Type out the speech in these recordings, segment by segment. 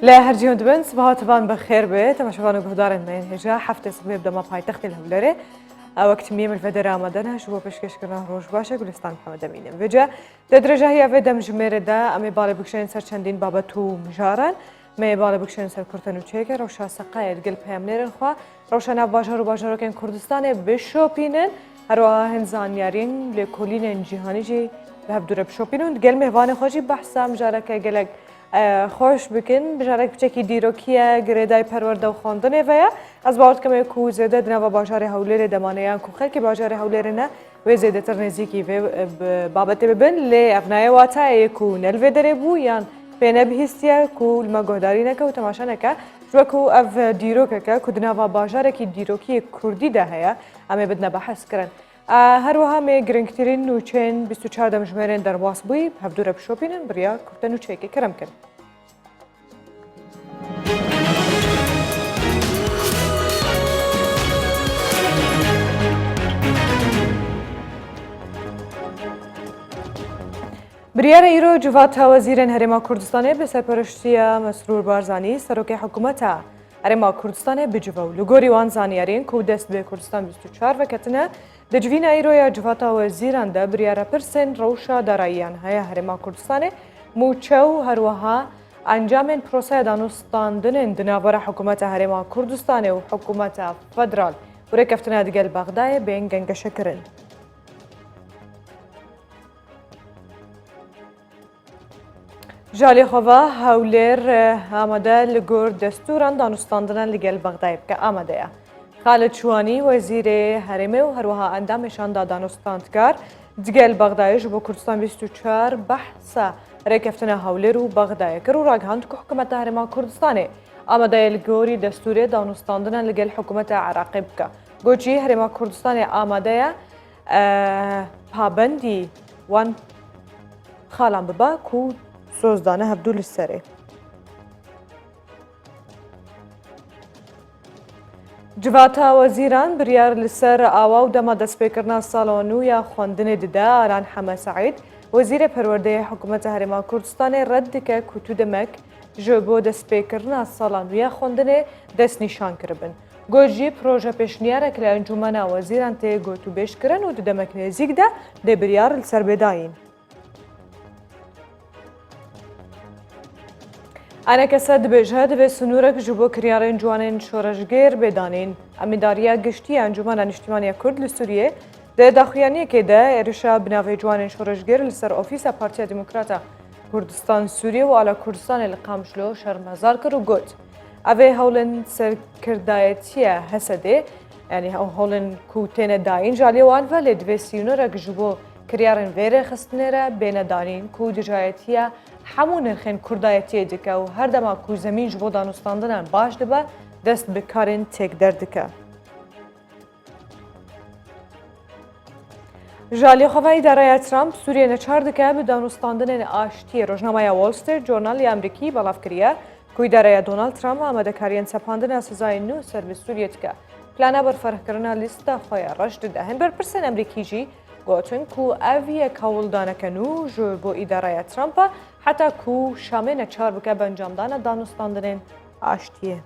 لا هرجيهم دبن صباح طبعا بخير بيت ما شوفانو بهدار من هجا حفته صبي بدا ما پایتخت الهولره وقت ميم الفدر آمدنه شو بشکش کنه روش باشه گلستان محمد امینه وجا درجه هي ودا مجمره دا امی بالا بکشن سر چندین بابتو مجارن می بالا بکشن سر کرتنو چیکه روشا سقاید گل پیامنرن خوا روشنا باجارو کن کردستان بشوپینن هروا هنزانیارین لکولین جهانی جی به دور بشوپینن گل مهوان خوشی بحثا مجارکه گلک خوش بکن بجارک بچکی دیروکیه گریدای پرورده و خواندنه ویا از باورد که کو زیاده دنوا و باجار هولیر دمانیان کو خلک باجار هولیر نه و زیاده تر نزدیکی و بابت ببن لی ابنای واتا کو نلو دره بو یان بینه بهستیه کو المگهداری نکه و تماشا نکه جو کو اف دیروکه که کو دنوا باجار کی دیروکی کردی ده هیا اما بدنا بحث کرن هر وها می گرنگترین نوچین 24 دمجمرین در واس بوی هفدور بشوپینن بریا کرده نوچه که کرم کن. بریار ایرو جوات وزیر هرما کردستان به سرپرستی مسرور بارزانی سروک حکومت هرما کردستان بجوو لگوری وان زانیارین کو دست به کردستان 24 و کتنه دجوین ایرویا جوات وزیران ده بریار پرسن روشا درایان های هرما کردستان موچو هر وها انجام پروسه دانستاندن دناور حکومت هرما کردستان و حکومت فدرال وره کفتنه دگل بغداد بین گنگش کرن. جالی خوا هولر آماده لگور دستوران دانستاندن لگل بغداد که آماده. خالد شوانی وزیر هرمه و هروها اندامشان دانستاندکار دگل بغداد جبو کردستان 24 بحثا رکفتن هولر و بغداد کرو راگهاند که حکومت هرما کردستانه آماده لگوری دستور دانستاندن لگل حکومت عراقب که گوچی هرما کردستان آماده پابندی وان خالم ببا کو سوزدانه هفدول السره. جواتا وزیران بریار لسر آوا و دما دست بکرنا سالانو یا خواندن دیده آران حما سعید وزیر پرورده حکومت هرما کردستان رد که کتو دمک جبو دست بکرنا سالانو یا خواندن دست نشان کربن. گوجی پروژه پیشنیاره که انجمن وزیران ته گوتو بیش کرن و دمک نزیک ده بریار لسر بداین. أنا كسد بجهد بسنورك جبو كريارين جوانين شورشگير بدانين أميداريا گشتي أنجمان اجتماعية كرد لسوريا ده داخليانية كده إرشا بناوي جوانين شورشگير لسر أوفيسا بارتيا ديمقراطا كردستان سوريا وعلى كردستان اللي قامشلو شرمزار كرو قد أوي هولن سر كردايتيا هسده يعني هولن كوتين داين جالي وان ولد بسيونورك جبو كريارين ويره خستنره بين دانين كو دجايتيا همون الخين كردايتيه دكا و هر دما كو زمين جبو دانستاندن باش دبا دست بكارين تيك دردكا. جالي خواه اداره ترامپ سوريا نچار دكا بدانستاندن آشتي روزنامه وول ستريت جورنال امريكي بلاف كريا كو اداره دونالد ترامپ آمده كارين سپاندن سزای نو سرویس سوريا دكا پلانا بر فرق کرنا لیستا خواه رشد دهن بر پرسن امريكي جي گوتن کو اویه کول دانه کنو جو بو اداره ترامپ حتی کو شامه نچار بکه بنجام دانه دانستاندن آشتیه.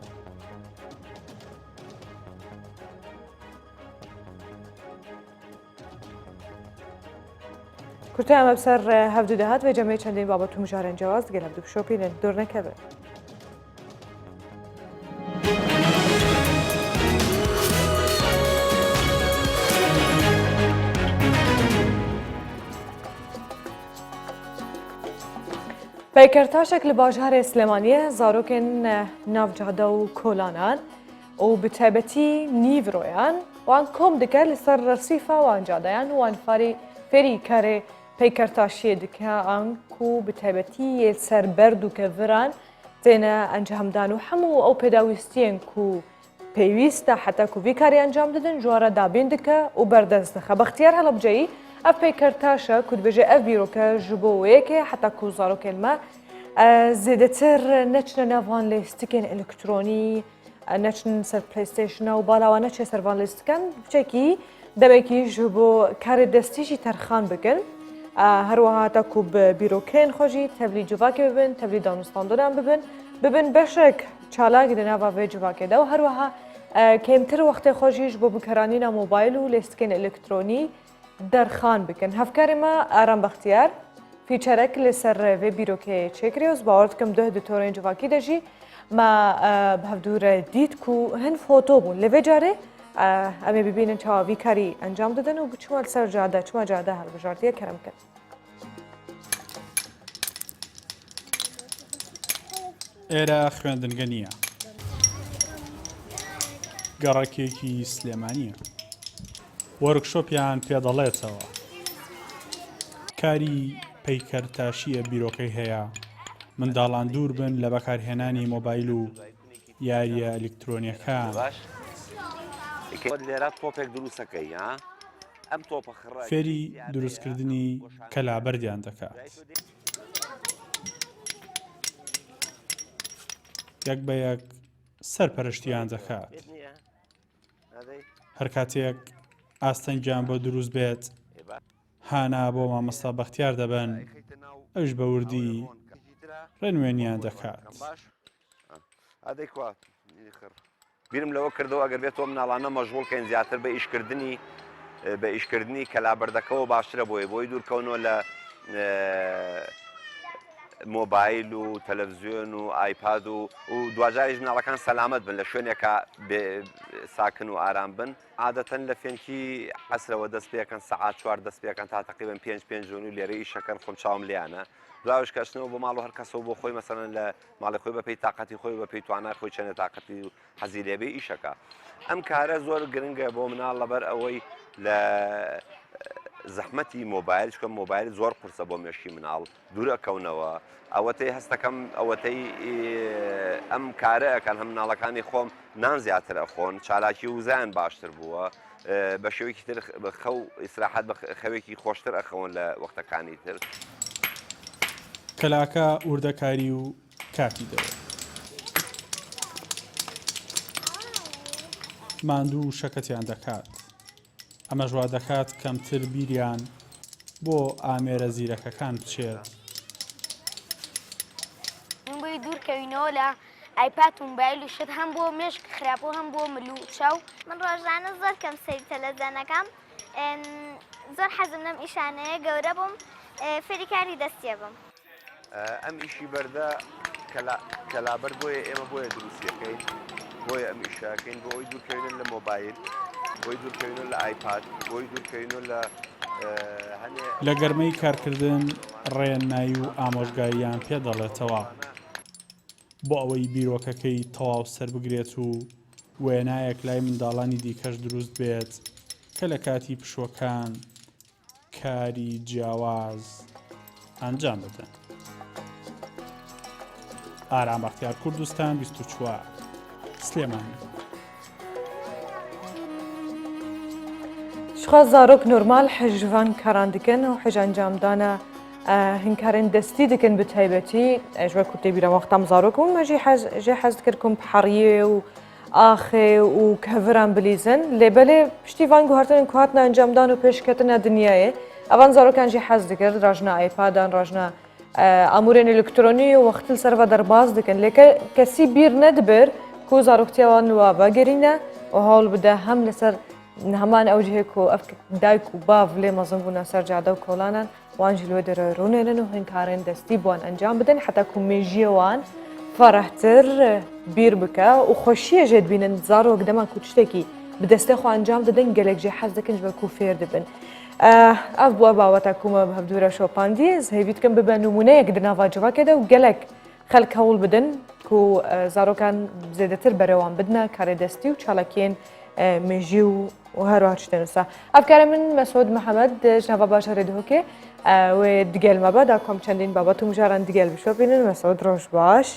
کرته هم بسر هفدو دهات و جمعه چندین بابتو مجارن جواز گل هفدو بشوپین دور نکبه. پیکرتاشک لباجار اسلامانیه زاروکن نافجاده و کولانان و بتابتی نیو رویان وان کم دکر لسر رصیفه وان جادهان وان فری کاره پیکرتاشی دکه آن کو بتابتی سر بردو که وران زینه انجام دانو همو او پیداویستین کو پیویسته حتی کو بیکاری انجام دادن جواره دابین دکه و بردست دخه بختیار هلا بجایی اف پیکرتاشا کد بجه اف بیروکه جبوه که حتی کو زاروک الما زیادتر نچن نوان لیستکن الکترونی نچن سر پلیستیشن و بالا و نچه سر وان لیستکن بچکی دمکی جبو کار دستیجی ترخان بکن هر وها تا کوب بیروکن خوشی تبلی جواک ببین تبلی دانستاندن ببین ببن بەشێک چالاک لەناوا vê civakê de û her wiha kêmtir wextê xwe jî ji bo bikaranîna mobayl û lêstikên elektrînî derxan bikin. Hevkarê me Aram Bextiyar fîçerek li ser vê bîrokê çêkiriye ez bawer dikim duh di torên civakî de jî me bi hevdûre dît ku hin foto bûn. Li vê carê em ê bibînin çawa vî karî encam didin û biçûma li ser cade çima cade hilbijartiye kerem kin. ئێرە خوێندنگە نییە گەڕەکێکی سلێمانیە وەرکشۆپیان پێدەڵێتەوە کاری پەیکەرتاشیە بیرۆکەی هەیە منداڵان دوور بن لە بەکارهێنانی مۆبایل و یاریە ئەلکترۆنیەکان لێرە تۆپێک دروستەکەی ئەم تۆپە فێری دروستکردنی کەلابەردیان دەکات یەک بە یەک سەرپەرشتیان دەکات هەر کاتێک ئاستەنگیان بۆ دروست بێت هانا بۆ مامۆستا بەختیار دەبن ئەوش بە وردی ڕێنوێنیان دەکات بیرم لەوە کردەوە ئەگەر بێت تۆ مناڵانە مەژغوڵکەین زیاتر بە ئیشکردنی کەلابەردەکەەوە باشترە بۆی دوورکەونەوە لە مۆبایل و تەلەڤزیۆن و ئایپاد و دوجاریش مناڵەکان سەلامەت بن لە شوێنێکە ساکن و ئارام بن عادەتەن لە فێنکی عەسرەوە دەست پێەکەن سەعات 4 دەست پێەکەن تا تەقریبەن 5 و لێرە ئیشەکەن خۆم چاوم لیانە دواوش کەچنەوە بۆ ماڵ و هەر کەسەوە بۆ خۆی مەسەڵەن لە ماڵی خۆی بەپێی تااقەتی خۆی بەپێی توانای خۆی چەنە تااقەتی و حەزی لێبێ ئیشەکە ئەم کارە زۆر گرنگە بۆ مناڵ لەبەر ئەوەی لە زەحمەتی مۆبایل چکە مۆبایل زۆر قورسە بۆ مێشکی مناڵ دوورەکەونەوە ئەوەتەی هەستەکەم ئەوەتەی ئەم کارە ئەکەن هەم مناڵەکانی خۆم نان زیاتر ئەخۆن چالاکی وزایان باشتر بووە بە شێوەیەکی تر خەو ئیسراحەت بە خەوێکی خۆشتر ئەخەون لە وەختەکانی تر کەلاکە وردەکاری و کاتی دەوێت ماندوو شەکەتیان دەکات ئەمە ژوا دەکات کەمتر بیریان بۆ ئامێرە زیرەکەکان بچێت من بۆی دوورکەوینەوە لە ئایپات و موبایل و شت هەم بۆ مێشک خراپۆ هەم بۆ ملو چاو من ڕۆژانە زۆر کەم سەیری تەلەڤیزیۆنەکەم زۆر حەزم لەم ئیشانەیە گەورە بووم فێری کاری دەستیە بم ئەم ئیشی بەردە کەلابەر بۆیە ئێمە بۆیە دروستیەکەین بۆیە ئەم ئیشەکەین بۆ ئەوی دوورکەوینە لە مۆبایل بۆی دوورکەوینە لە ئایپاد بۆی دوورکەوینە لە گەرمەی کارکردن ڕێنایی و ئامۆژگاریان پێ دەڵێتەوە بۆ ئەوەی بیرۆکەکەی تەواو سەر بگرێت و وێنایەک لای منداڵانی دیکەش دروست بێت کە لە کاتی پشوەکان کاری جیاواز ئەنجام بدەن. ئارام بەختیار کوردستان 24 سلێمانی شخوا zarok normal hejvan karan dikin û hejancamdana hinkarên destî dikin bi taybetî ji we ku tê bîra wextam zarok bûn me jê hez dikir ku heriyê û axê û keviran bilîzin lêbelê piştî van guhartinên ku hatine encamdan û pêşketina dinyayê evan zarokan jî hez dikir rajna aypadan rajna amûrên elektronî û wextil ser ve derbas dikin lê kesî bîr nedibir ku zaroktiya wan wa vegerîne û hewl bide hem li ser هەمان ئەو جهێک و ئەف دایک و باv لێ مەزم بوونە سەر جادە و کۆڵانان وان ژلوێ دەرە ڕوونێنن و هێنکارێن دەستی بووان ئەنجام بدەن حتا کو مێژیەوان فەرەحتر بیر بکە و خۆشیە ژێت بینن زارۆک دەما کو شتێکی بدەستە خۆ ئەنجام دەدەن گەلێک جێ حەز دەکەن بە کو فێر دەبن ئەف بووە باوەتە کومە هەبدورە شۆپاندی هەیوی بکەم ببە نمونەیەک دناواجباکێدا و گەلێک خەلک هەوڵ بدن کو زارۆکان زێدەتر بەرەوان بدنە کارێ دەستی و چاڵەکێن مێژی و هەروە شتێنووسە ئەفکارە من مەسعود محەممەد ژناوا باشە ڕێدهۆکێ وێ دیگەلمە بەدا کۆم چەندین بابەت و مژاران دیگەل بشۆبینن مەسعود ڕۆژ باش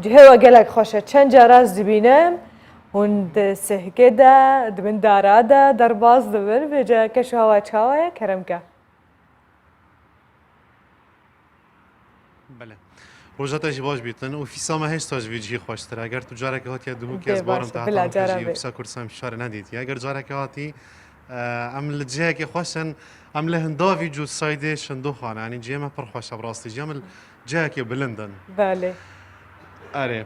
جهێوە گەلێک خۆشە چەند جاراز دبینم هوند سهکێدا دبن دارادا دەرباز دەبن بێجە کەش هاوا چاوایە کەرەمکە ڕۆژەتەژی باش بیتن و فیسامە هێشتاش ویجی خۆشترە ئەگەر تو جارێکە هاتیە دوو کەس بارم تاکوسا کورسم شارە نەدیتی ئەگەر جارێکە هاتی ئەم لە جەیەکی خۆشن ئەم لە هەنداوی جو سایدێ شندوخانانی جێمە پڕ خۆشە ڕاستی جەمل جەیەکی بلندن آره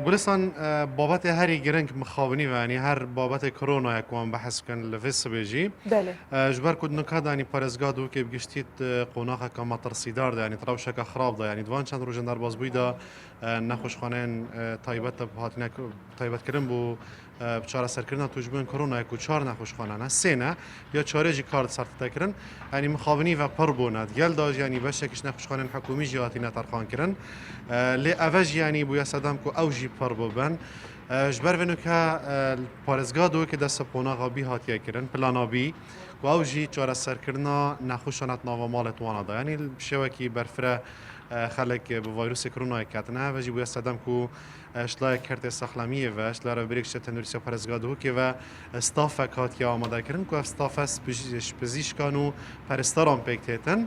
گلستان بابت هری گرنگ مخابنی و یعنی هر بابت کرونا یکوان بحث کن لفظ بیجی بله جبر کد نکات یعنی پرزگاه دو که بگشتید قناق که مترسیدار ده یعنی تراوش که خراب ده یعنی دوان چند روز در باز بیدا نخوش خانه تایبت هاتین تایبت کردن بو چهار سرکردن توش بین کرونا یکو چهار نخوش خانه نه سه نه یا چهاره جی کارت سرت تکردن یعنی مخابنی و پر بوند گل داج یعنی باشه کش نخوش خانه حکومی جهاتی نترخان کردن لی اوج یعنی بویا صدام کو اوجی پر بودن جبر ونو که پارزگاه دو که دست پوناغا بی هاتیه کردن پلانابی و اوجی چهار سرکردن نخوشانت نوا مالت وانا دا یعنی شوکی برفره خلق به ویروس کرونا کاتنه و جیبوی صدام کو اشلای کرد استخلامیه و اشلای بریکش تنوریسی پرزگاه دو که و استاف کاتی آماده کردن که استاف پزشکانو پرستاران پیکتن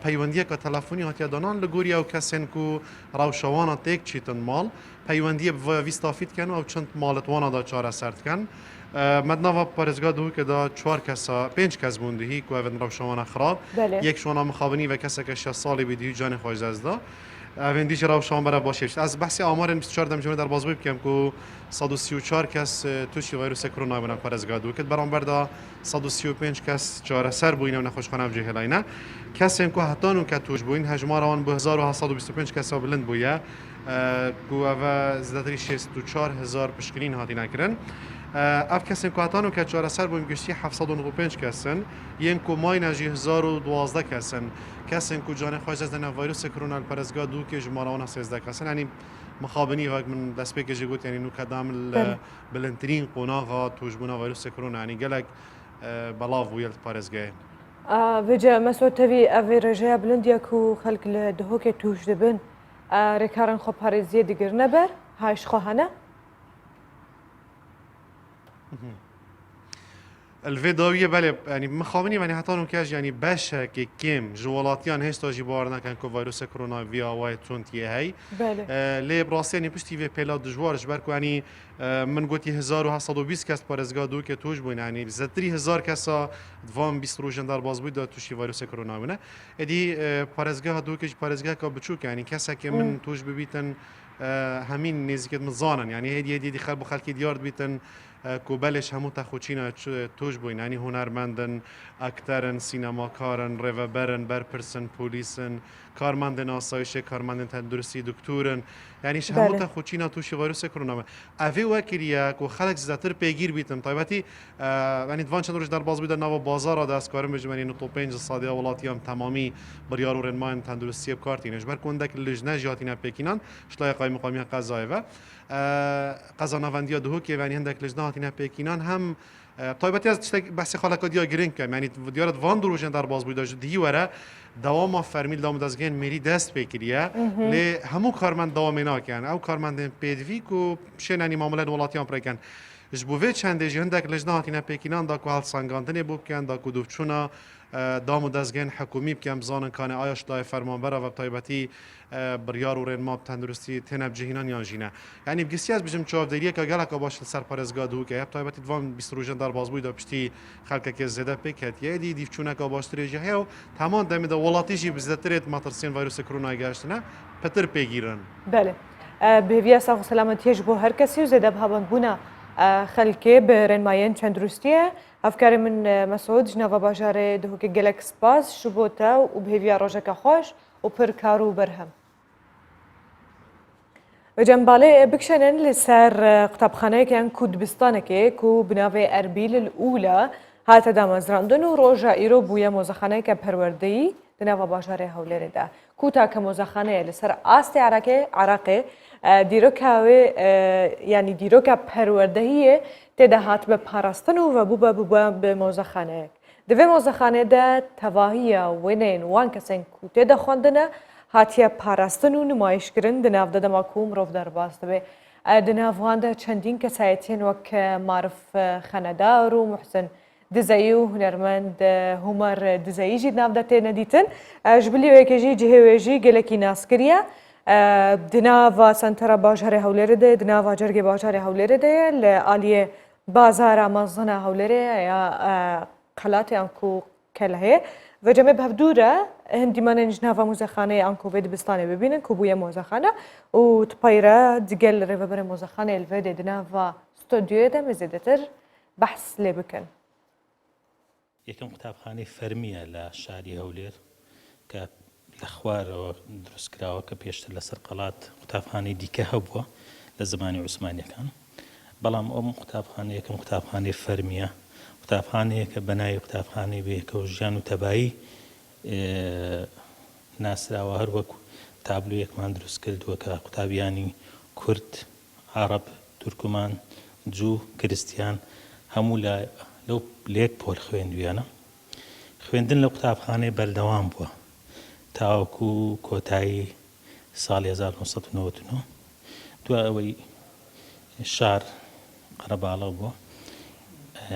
پیوندیه که تلفنی هاتی دانان لگوری او کسین کو روشوانا تک چیتن مال پیوندیه به ویستافیت کن و چند مالت وانا دا چهار سرد کن مدنوا پرزگاه دو که دا 4 کسا 5 کس موندهی که اون روشوانا خراب یک شوانا مخابنی و کسی که 6 سالی بیدی جان خواهد از دا اون دیش روشوان برای باشه از بحث آمار 24 دم در بازوی بکیم که 134 کس توشی ویروس کرونا بودن پرزگاه دو که برانبر دا 135 کس چهار سر بوینه و نخوشخانه افجه هلاینه کسی که حتی اون که توش بوین هجمار آن به 1725 کس بلند بویه که او زدتری 64,000 پشکلین هاتی نکرن اف کسین که حتی که چهار سر بویم گشتی 795 کسن یین که مای نجی 1012 کسن کسین که جان خواهد از دنیا ویروس کرونا پرزگاه دو که جماران 13 کسن یعنی مخابنی وقت من دست به کجی گوت یعنی نو کدام بلندترین قناغا توجبونا ویروس کرونا یعنی گلک بلاو ویل پرزگاه وجه مسعود تبي أفي رجاء بلنديا كو خلق لدهوك توش دبن ركارن خو باريزية دقر نبر هايش خو هنا الفيديوية بله يعني مخابني يعني حتى نوكاج يعني باشا كي كيم جوالاتيان هستا جبارنا كان كو فيروس كورونا فيا واي تونتي هاي بله لي براسي يعني بشتي في بيلا دجوار جبركو يعني من قلتي 1720 كاس بارزگاه دو که توش بوین يعني زتری 1000 کسا دوام 20 روز در باز بود توشی ویروس کرونا بونه ادی پارزگاه دو که پارزگاه کا بچوک يعني کسا که من توش ببیتن همین نزدیک مزانن يعني هدی خلق خلقی دیار بیتن کوبلش همو تخوچینا توش بوین يعني هنرمندن اکترن سینماکارن ریوبرن برپرسن پولیسن کارمندن آسایش کارمندن تندرستی دکتورن يعني همو تخوچینا توشی ویروس کرونا اوی وکیلیه که خلق زیادتر پیگیر بیتن طایبتی يعني دوان چند روز در باز بیدن نو بازار دست کارم بجمعی نو 5 ساده ولاتیام تمامی بریارو رنمان تندرستی بکارتینش بر کندک لجنه جاتینا پکینان شلای قایم مقامی قضایی و قضا نوندیا دهو که یعنی هندک لجنه هاتینا پکینان هم طایبتی از بحث خالق دیا گرین که یعنی دیارت وان دروژن در باز بیداش دی وره دوام فرمیل دوام دزگین میری دست بکریه لی همو کارمند دوام ناکن او کارمند پیدوی کو شنانی معاملات ولاتیان پرکن جبوه چنده جهندک لجنه هاتینا پکینان دا کو حال سنگاندنی بکن دا کو دوچونا دامو دزگین حکومی بکن بزانن کانه آیاش دای فرمانبره و طایبتی بریار و رنما تندرستی تنب جهینان یا جینه یعنی بگسی از بجم چاودریه که گلک باش سرپرزگاه دو که طایبتی دوام 20 روز در باز بود پشتی خلک که زده پکت یه دی دیفچونه که باش تریجه و تمام دم د ولاتیجی بزدترت ماترسین ویروس کرونا گشتنه پتر پیگیرن بله بهوی صحه و سلامتیش بو هر کسی و زده بهابند بونا خلکه به رنماین تندرستیه افکار من مسعود جناب باجاره دهو که گلک سپاس شبوتا و بهوی روزک خوش و پر کارو برهم و جنباله بکشنن لسر قطبخانه که کودبستانه که کو بناوی اربیل الاولى هات دامزراندن و روژا ایرو بویا موزخانه که پروردهی دنوا باجاره هولره ده کوتا که موزخانه لسر آست عراقه دیروکاوی یعنی دیروکا پروردهیه تده هات به پاراستن و بوبا به موزخانه دوی موزخانه ده تواهیه وینین وان کسین کوته ده خوندنه هاتیه پاراستن و نمایش کرن دناو ده دماکوم روف در باست به دناوان ده چندین کسایتین وک معرف خاندار و محسن دزایو هنرمند همار دزایی جید ناو ده تینه دیتن جبلی ویکجی جهویجی گلکی ناسکریه دناوا سنتر باجاره هولره ده دناوا جرگ باجاره هولره ده لآلیه بازار مزنه هولره یا قلات انکو کلهه و جمع بهدوره هەندیمانە نژناڤە مۆزەخانەیە ئەنکۆڤێ دبستانێ ببینن کو بووە مۆزەخانە و تپەیرە دیگەل ڕێڤەبەرە مۆزەخانەیە الڤێدێ دناڤە ستۆدیۆیەدا مێزێدەتر بەحث لێ بکەن. یەکەم قوتابخانەی فەرمیە لە شاری هەولێر کە لە خوارەوە دروستکراوە کە پێشتر لەسەر قەڵات قوتابخانەی دیکە هەبووە لە زمانی عوسمانیەکان، بەڵام ئەم قوتابخانە یەکەم قوتابخانەی فەرمیە، قوتابخانەیە کە بەناوی قوتابخانەی بەیەکەوە ژیان و تەبایی ناسراوە، هەر وەک تابلۆیەکمان دروست کردووە کە قوتابیانی کورد، عەرەب، تورکمان، جوو، کریستیان هەموو لەو لێک پۆل خوێندویانە. خوێندن لە قوتابخانەی بەردەوام بووە تاوەکو کۆتایی ساڵی 1999 دوای ئەوەی شار قەرەباڵغ بووە.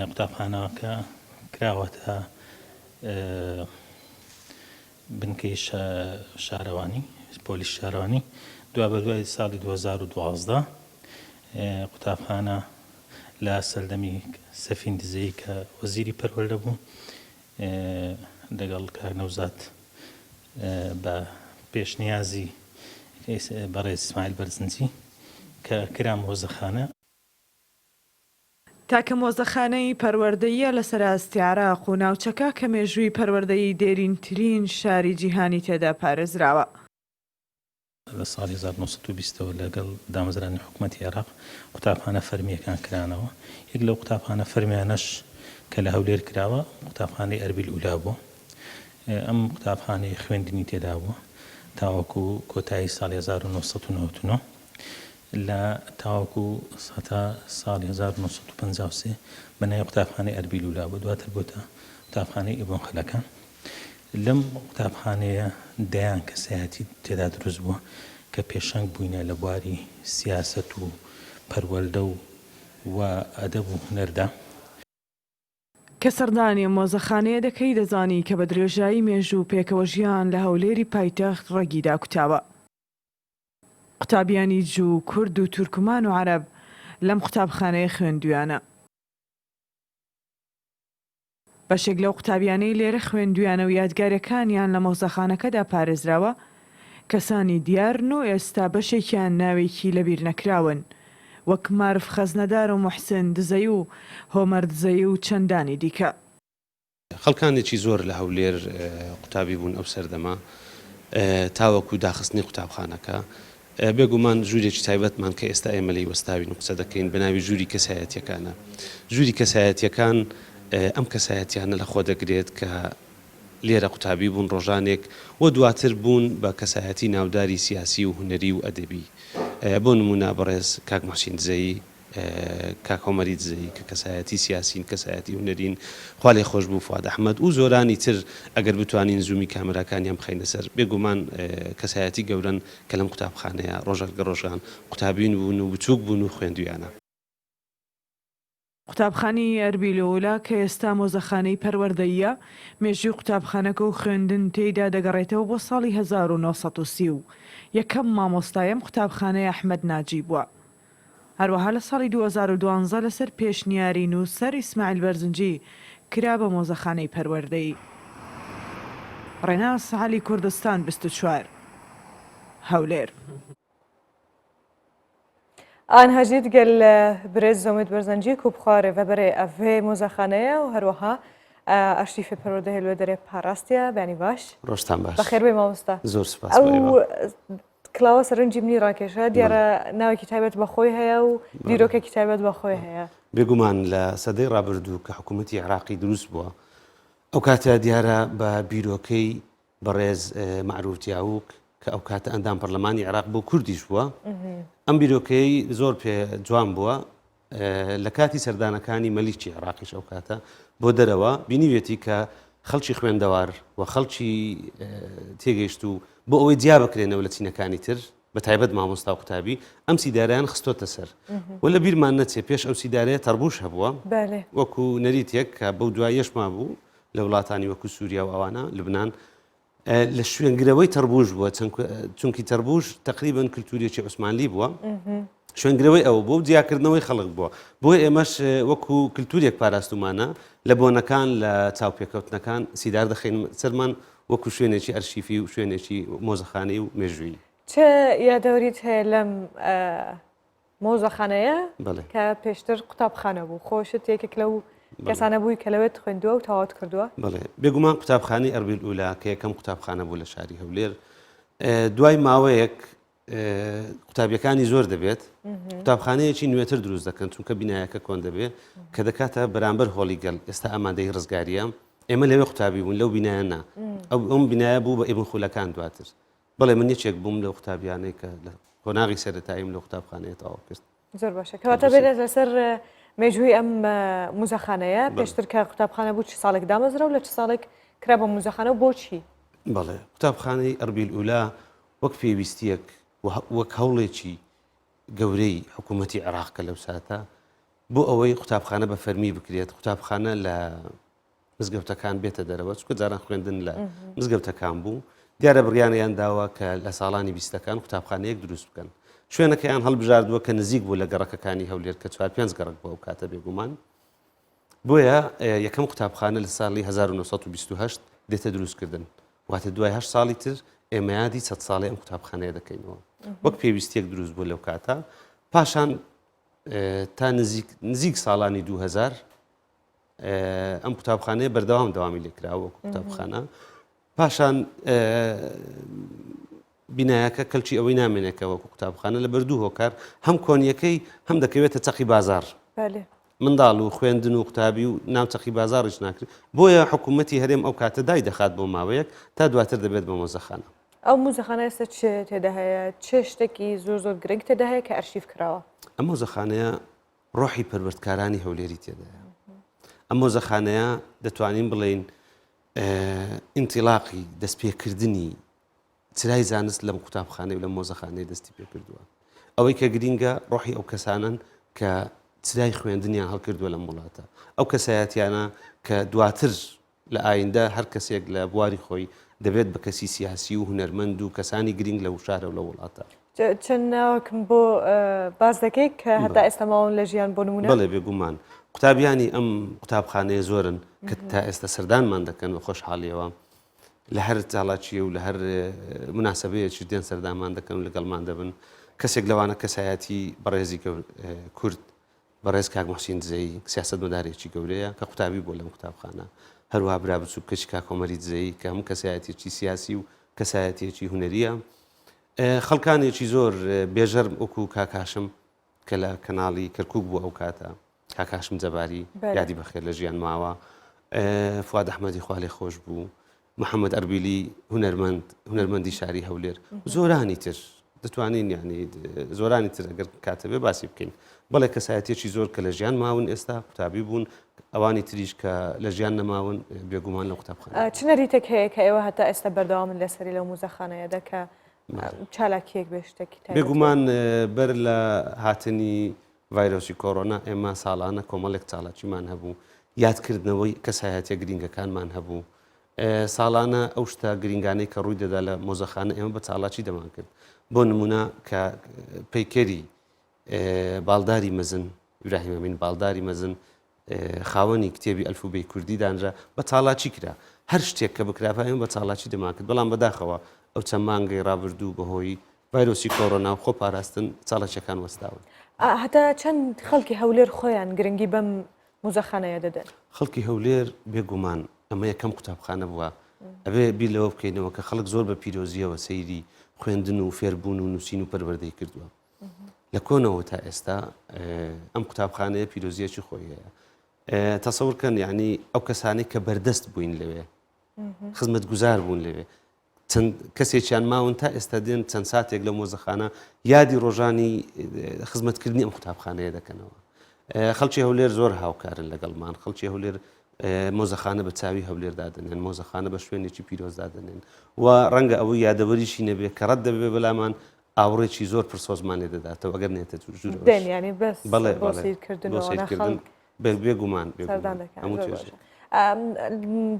قوتابخانەکە کراوەتە بنکەی شارەوانی، پۆلیس شارەوانی. دوای بەدوای ساڵی 2012 قوتابخانە لە سەردەمی سەفین دزەیی کە وەزیری پەروەردە بوو لەگەڵ کاک نەوزاد بە پێشنیازی بەڕێز ئیسماعیل بەرزنجی کە کرا مۆزەخانە. تاکە مۆزەخانەی پەروەردەییە لەسەر ئاستیعراق و ناوچەکە کە مێژووی پەروەردەیی دێرینترین شاری جیهانی تێدا پارێزراوە. لە ساڵی 1920ەوە لەگەڵ دامەزرانی حکوومەتی عێراق قوتابخانە فەرمیەکان کرانەوە. یەک لەو قوتابخانە فەرمیانەش کە لە هەولێر کراوە قوتابخانەی ئەربیل ئولا بووە. ئەم قوتابخانەی خوێندنی تێدا بووە تاوەکو کۆتایی ساڵی 1999 لە تاوەکو ساڵی 1953 بەناوی قوتابخانەی ئەربیل ئولا بوو، دواتر بۆتە قوتابخانەی ئیبن خەلەکان. لەم قوتابخانەیە دەیان کەسایەتی تێدا دروست بووە کە پێشەنگ بووینە لە بواری سیاسەت و پەروەردە و ئەدەب و هونەردا. کە سەردانی مۆزەخانەیە دەکەی دەزانی کە بە درێژایی مێژوو پێکەوە ژیان لە هەولێری پایتەخت ڕەگیدا کوتاوە. قوتابیانی جوو، کورد و تورکمان و عەرەب لەم قوتابخانەیە خوێندویانە. بەشێک لەو قوتابیانەی لێرە خوێندویانە و یادگارەکانیان لە مۆزەخانەکەدا پارێزراوە، کەسانی دیارن و ئێستا بەشێکیان ناوێکی لەبیر نەکراون، وەک مارف خەزنەدار و موحسن دزەی و هۆمەر دزەی و چەندانی دیکە. خەڵکانێکی زۆر لە هەولێر قوتابی بوون ئەو سەردەما تاوەکو داخستنی قوتابخانەکە. بێگومان ژوورێکی تایبەتمان کە ئێستا ئێمە لەی وەستاوین و قسە دەکەین بەناوی ژووری کەسایەتیەکانە. ژووری کەسایەتیەکان ئەم کەسایەتیانە لە خۆ دەگرێت کە لێرە قوتابی بوون ڕۆژانێک و دواتر بوون بە کەسایەتی ناوداری سیاسی و هونەری و ئەدەبی. بۆ نمونە بەڕێز کاک ماشین دزەیی، کاک هۆمەری دزەیی کە کەسایەتی سیاسین، کەسایەتی هونەرین، خوا لێ خۆش بوو فواد ئەحمەد و زۆرانی تر ئەگەر بتوانین زوومی کامەراکانیان بخەینە سەر. بێگومان کەسایەتی گەورن کە لەم قوتابخانەیە ڕۆژێک ڕۆژان قوتابین بوون و بچووک بوون و خوێندویانە. قوتابخانەی ئەربیل ئولا کە ئێستا مۆزەخانەی پەروەردەییە، مێژووی قوتابخانەکە و خوێندن تێیدا دەگەڕێتەوە بۆ ساڵی 1930 و یەکەم مامۆستایم قوتابخانەی ئەحمەد ناجی بووە. هەروەها لە ساڵی 2012 لەسەر پێشنیاری نووسەر ئیسماعیل بەرزنجی کرا بە مۆزەخانەی پەروەردەیی. ڕێناس عەلی کوردستان 24 هەولێر. ئانهەژیت گەل برێز زۆمێت بەرزەنجی کوبخوارێ ڤەبەرێ ئەڤێ مۆزەخانەیە و هەروەها ئەرشیفێ پەروەردە هێلوێ دەرێ پاراستیە بەنی باش. ڕۆژتان باش. بەخێر بێ مامۆستا. زۆر سوپاس. ئەو کلاوە سەرنجی منی ڕاکێشە دیارە ناوێکی تایبەت بەخۆی هەیە و دیرۆکێکی تایبەت بەخۆی هەیە. بێگومان لە سەدەی ڕابردوو کە حکوومەتی عێراقی دروست بووە ئەو کاتە دیارە بە بیرۆکەی بەڕێز مەعروف تیاووک کە ئەو کاتە ئەندام پەرلەمانی عێراق بۆ کوردیش بووە. ئەم بیرۆکەی زۆر پێ جوان بووە لە کاتی سەردانەکانی مەلیکی عێراقیش ئەو کاتە بۆ دەرەوە بینیوێتی کە خەڵکی خوێندەوار و خەڵکی تێگەیشت و بۆ ئەوەی جیا بکرێنەوە لە چینەکانی تر بە تایبەت مامۆستا و قوتابی ئەم سیدارەیان خستۆتە سەر و لە بیرمان نەچێ پێش ئەو سیدارەیە تەڕبوش هەبووە وەکو نەریتێک کە بەو دوایەشما بوو لە وڵاتانی وەکو سووریا و ئەوانە لبنان لە شوێنگرەوەی تەڕبوش بووە چونکی تەڕبوش تقریباً کلتوریەکی عوسمانی بووە شوێنگرەوەی ئەوە بوو جیاکردنەوەی خەڵک بووە بۆی ئێمەش وەکو کلتوریەک پاراستومانە لە بۆنەکان لە چاوپێکەوتنەکان سیدار دەخین سەرمان وەکو شوێنێکی ئەرشیفی و شوێنێکی مۆزەخانەی و مێژووی. چه یادەوەریت هەیە لەم مۆزەخانەیە کە پێشتر قوتابخانە بوو خۆشت یەکێک لەو کەسانە بووی کە لەوێت خوێندووە و تەواوت کردووە؟ بڵێ بێگومان قوتابخانەی ئەربیل ئولا کە یەکەم قوتابخانە بوو لە شاری هەولێر دوای ماوەیەک قوتابیەکانی زۆر دەبێت قوتابخانەیەکی نوێتر دروست دەکەن چونکە بینایەکە کۆن دەبێت کە دەکاتە بەرامبەر هۆڵی گەل ئێستا ئامادەی ڕزگاریە ئێمە لەوێ قوتابی بوون لەو بینایەنە ئەم بینایە بوو بە ئیبن خولەکان دواتر بەڵێ من یەکێک بووم لە قوتابیانەی کە لە قۆناغی سەرەتاییم لە قوتابخانەیە تەواو کرد. زۆر باشە کەواتە بێنێت لەسەر مێژووی ئەم مۆزەخانەیە پێشتر کە قوتابخانە بوو چ ساڵێک دامەزرا و لە چ ساڵێک کرا بە مۆزەخانە و بۆچی؟ بەڵێ قوتابخانەی ئەربیل ئولا وەک پێویستیەک وەک هەوڵێکی گەورەی حکوومەتی عێراقکە لەو ساتە بۆ ئەوەی قوتابخانە بە فەرمی بکرێت قوتابخانە لە مزگەوتەکان بێتە دەرەوە چکە جاران خوێندن لە مزگەوتەکان بوو دیارە بڕیانیان داوە کە لە ساڵانی بیستەکان قوتابخانەیەک دروست بکەن شوێنەکەیان هەڵبژاردووە کە نزیک بوو لە گەڕەکەەکانی هەولێر کە 4-5 گەڕک بۆ ئەو کاتە بێگومان بۆیە یەکەم قوتابخانە لە ساڵی 1928 دێتە دروستکردن واتە دوای 8 ساڵی تر ئێمە یادی 100 ساڵی ئەم قوتابخانەیە دەکەینەوە وەک پێویستیەک دروست بوو لەو کاتە پاشان تا نزیک ساڵانی 2000 ئەم قوتابخانەیە بەردەوام دەوامی لێکراوە وەکو قوتابخانە پاشان بینایەکە کەلکی ئەوەی نامێنێکەوە وەکو قوتابخانە لە بەردوو هۆکار هەم کۆنیەکەی هەم دەکەوێتە چەقی بازار منداڵ و خوێندن و قوتابی و ناو چەقی بازاڕیش ناکرێت بۆیە حکوومەتی هەرێم ئەو کاتە دای دەخات بۆ ماوەیەک تا دواتر دەبێت بە مۆزەخانە. ئەو مۆزەخانە ئێستا چ تێدا هەیە چه شتێکی زۆر گرنگ تێدا هەیە کە ئەرشیف کراوە؟ ئەم مۆزەخانەیە ڕۆحی پەروەردکارانی هەولێری تێدایە. ئەم مۆزەخانەیە دەتوانین بڵێن ئینتیلاقی دەستپێکردنی چرای زانست لەم قوتابخانەی و لە مۆزەخانەی دەستی پێ کردووە. ئەوەی کە گرینگە ڕۆحی ئەو کەسانن کە چرای خوێندنیان هەڵکردووە لەم وڵاتە ئەو کەسایەتیانە کە دواتر لە ئایندە هەر کەسێک لە بواری خۆی دەبێت بە کەسی سیاسی و هونەرمەند و کەسانی گرنگ لە شارە و لە وڵاتە. چەند ناوەکم بۆ باز دەکەیت کە هەتا ئێستا ماون لە ژیان بۆ نمونە؟ بەڵێ بێگومان قوتابیانی ئەم قوتابخانەیە زۆرن کە تا ئێستا سەردانمان دەکەن بە خۆشحاڵیەوە لە هەر جاڵاچیە و لە هەر مناسبەیەکی دێن سەردانمان دەکەن و لەگەڵمان دەبن کەسێک لەوانە کەسایەتی بەڕێزی کورد بەڕێز کاک موحسین دزەیی سیاسەتمەدارێکی گەورەیە کە قوتابی بۆ لەم قوتابخانە هەروە برا بچوو کەچی کاک کۆمەری دزەیی کە هەموو کەسایەتێکی سیاسی و کەسایەتێکی هونەریە خەڵکانێکی زۆر بێژەرم وەکو کاکاشم کە لە کەناڵی کەرکووک بوو ئەو کاتە کاکاشم جەباری یادی بەخێر لە ژیان ماوە فواد ئەحمەدی خوا لێ خۆش بوو محەممەد ئەربیلی هونەرمەندی شاری هەولێر زۆرانی تر دەتوانین یعنی زۆرانی تر ئەگەر کاتەبێ باسی بکەین بەڵێ کەسایەتێکی زۆر کە لە ژیان ماون ئێستا قوتابی بوون ئەوانی تریش کە لە ژیان نەماون بێگومان لە قوتابخانە. چ نەریتێک هەیە کە ئێوە هەتا ئێستا بەردەوامن لەسەری لەو مۆزەخانەیەدا کە چالاکیەک بێ شتێکی بێگومان بەر لە هاتنی ڤایرۆسی کۆڕۆنا ئێمە ساڵانە کۆمەڵێک چالاکیمان هەبوو یادکردنەوەی کەسایەتە گرینگەکانمان هەبوو ساڵانە ئەو شتە گرنگانەی کە ڕووی دەدا لە مۆزەخانە ئێمە بە چاڵاکی دەمان کرد بۆ نمونە کە پەیکەری باڵداری مەزن ئیبراهیم ئەمین باڵداری مەزن خاوەنی کتێبی ئەلفوبەی کوردی دانرا بە چاڵاکی کرا هەر شتێک کە بکرافە ئێمە بە چاڵاکی دەمان کرد بەڵام بەداخەوە ئەو چەند مانگەی ڕابردوو بەهۆی ڤایرۆسی کۆڕۆنا و خۆ پاراستن چاڵاکیەکان وەستاون. هەتا چەند خەڵکی هەولێر خۆیان گرنگی بەم مۆزەخانەیە دەدەن؟ خەڵکی هەولێر بێگومان ئەمە یەکەم قوتابخانە بووە ئەبێ بیر لەوە بکەینەوە کە خەڵک زۆر بە پیرۆزیەوە سەیری خوێندن و فێربوون و نووسین و پەروەردەی کردووە لە کۆنەوە تا ئێستا ئەم قوتابخانەیە پیرۆزیەکی خۆی هەیە تەسەورکەن یعنی ئەو کەسانی کە بەردەست بووین لەوێ خزمەت گوزار بوون لەوێ چەند کەسێکیان ماون تا ئێستا دێن چەند ساتێک لە مۆزەخانە یادی ڕۆژانی خزمەتکردنی ئەم قوتابخانەیە دەکەنەوە خەڵکی هەولێر زۆر هاوکارن لەگەڵمان خەڵکی هەولێر مۆزەخانە بە چاوی هەولێر دادنێن مۆزەخانە بە شوێنێکی پیرۆز دادنێن و ڕەنگە ئەوەی یادەوەریشی نەبێ کە ڕەت دەبێ بەلامان ئاوڕێکی زۆر پرسۆزمان لێ دەداتەوە ئەگەر نێتە ژوور بێگومان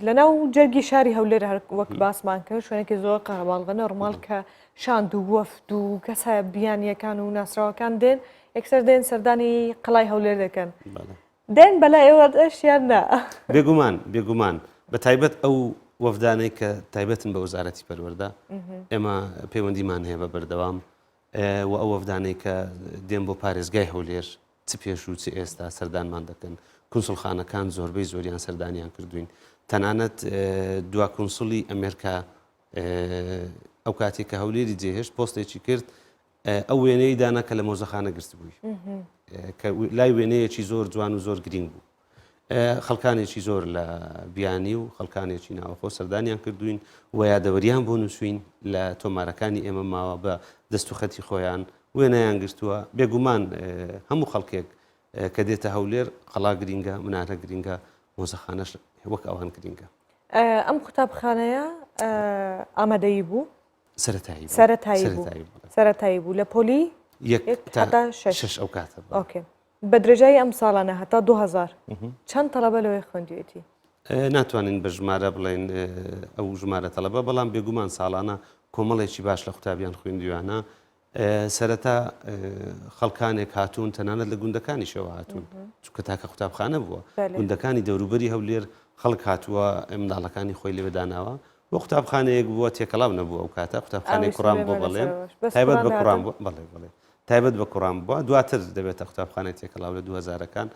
لەناو جەرگی شاری هەولێر وەک باسمان کرد شوێنێکی زۆر قەرەباڵغە نۆرماڵ کە شاند و وەفد و کەسە بیانیەکان و ناسراوەکان دێن یەکسەر دێن سەردانی قەڵای هەولێر دەکەن دێن بەلای ئێوە ئەشیان نا بێگومان بە تایبەت ئەو وەفدانەی کە تایبەتن بە وەزارەتی پەروەردە ئێمە پەیوەندیمان هەیە بە بەردەوام و ئەو وەفدانەی کە دێن بۆ پارێزگای هەولێر چ پێش و چ ئێستا سەردانمان دەکەن کونسڵخانەکان زۆربەی زۆریان سەردانیان کردوین تەنانەت دوا کونسڵی ئەمریکا ئەو کاتێک کە هەولێری جێهێشت پۆستێکی کرد ئەو وێنەی دانا کە لە مۆزەخانە گرت بووی کە لای وێنەیەکی زۆر جوان و زۆر گرنگ بوو خەڵکانێکی زۆر لە بیانی و خەڵکانێکی ناوەخۆ سەردانیان کردوین و یادەوەریان بۆ نووسین لە تۆمارەکانی ئێمە ماوە بە دەست و خەتی خۆیان وێنەیان گرتووە بێگومان هەموو خەڵکێک کە دێتە هەولێر قەڵا گرینگە منارە گرینگە مۆزەخانەش وەک ئەوان گرینگە ئەم قوتابخانەیە ئامادەیی بوو سەرەتایی بوو لە پۆلی شش ئەو کاتە بە درێژایی ئەم ساڵانە هەتا 2000 چەند تەڵەبە لەوەی خوێندوێتی ناتوانین بە ژمارە بڵێن ئەو ژمارە تەڵەبە بەڵام بێگومان ساڵانە کۆمەڵێکی باش لە قوتابیان خوێندویانە سەرەتا خەڵکانێک هاتوون تەنانەت لە گوندەکانی شەوە هاتوون چونکە تاکە قوتابخانە بووە گوندەکانی دەوروبەری هەولێر خەڵک هاتووە منداڵەکانی خۆی لێ بداناوە وە قوتابخانەیەک بووە تێکەڵاو نەبووە ئەو کاتە قوتابخانەی کوڕان بۆ بەڵێن تایبەت بە کوڕان بووە بەڵێ تایبەت بە کوڕان بووە دواتر دەبێتە قوتابخانەی تێکەڵاو لە 2000ەکان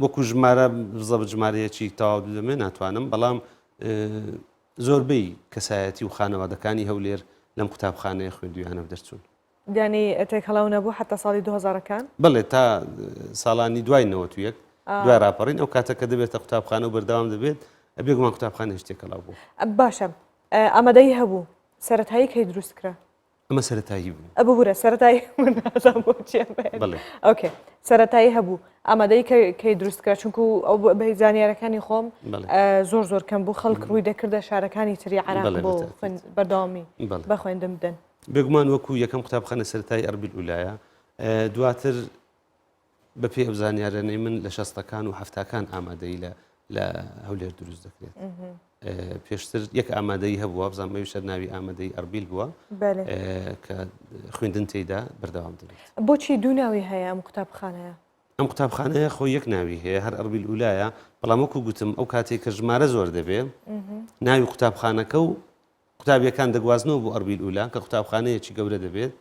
وەکو ژمارە زەبت ژمارەیەکی تەواو دەمێ ناتوانم بەڵام زۆربەی کەسایەتی و خانەوادەکانی هەولێر لەم قوتابخانەیە خوێندویانە دەرچوون دیانی ئەتێکەڵاو نەبوو حتا ساڵی 2000ەکان بڵێ تا ساڵانی دوای 91 دوای راپەڕین ئەو کاتە کە دەبێتە قوتابخانە و بەردەوام دەبێت بێگومان قوتابخانە شتێکەڵاو بوو باشە ئامادەی هەبوو سەرەتایی کەی دروست کرا ئەمە سەرەتایی بوو ئەبوو بورە سەرەتایی ئۆکێ سەرەتایی هەبوو ئامادەی کەی دروست کرا چونکو ئەو بە زانیارەکانی خۆم زۆر کەم بوو خەڵک ڕووی دەکردە شارەکانی تری عراق بۆ بەردەوامی بە خوێندن بدەن بێگومان وەکو یەکەم قوتابخانە سەرەتایی ئەربیل ئولایە دواتر بە پێ ئەو زانیارانەی من لە 60ەکان و 70ەکان ئامادەی لە هەولێر دروست دەکرێت پێشتر یەک ئامادەی هەبووە بزانمەویشە ناوی ئامادەی ئەربیل بووە کە خوێندن تێیدا بەردەوام دەبێت بۆچی دوو ناوی هەیە ئەم قوتابخانەیە ئەم قوتابخانەیە خۆی یەک ناوی هەیە هەر ئەربیل ئولایە بەڵام وەکو گوتم ئەو کاتێک کە ژمارە زۆر دەبێت ناوی قوتابخانەکە و قوتابیەکان دەگوازنەوە بۆ ئەربیل ئولا کە قوتابخانەیەکی گەورە دەبێت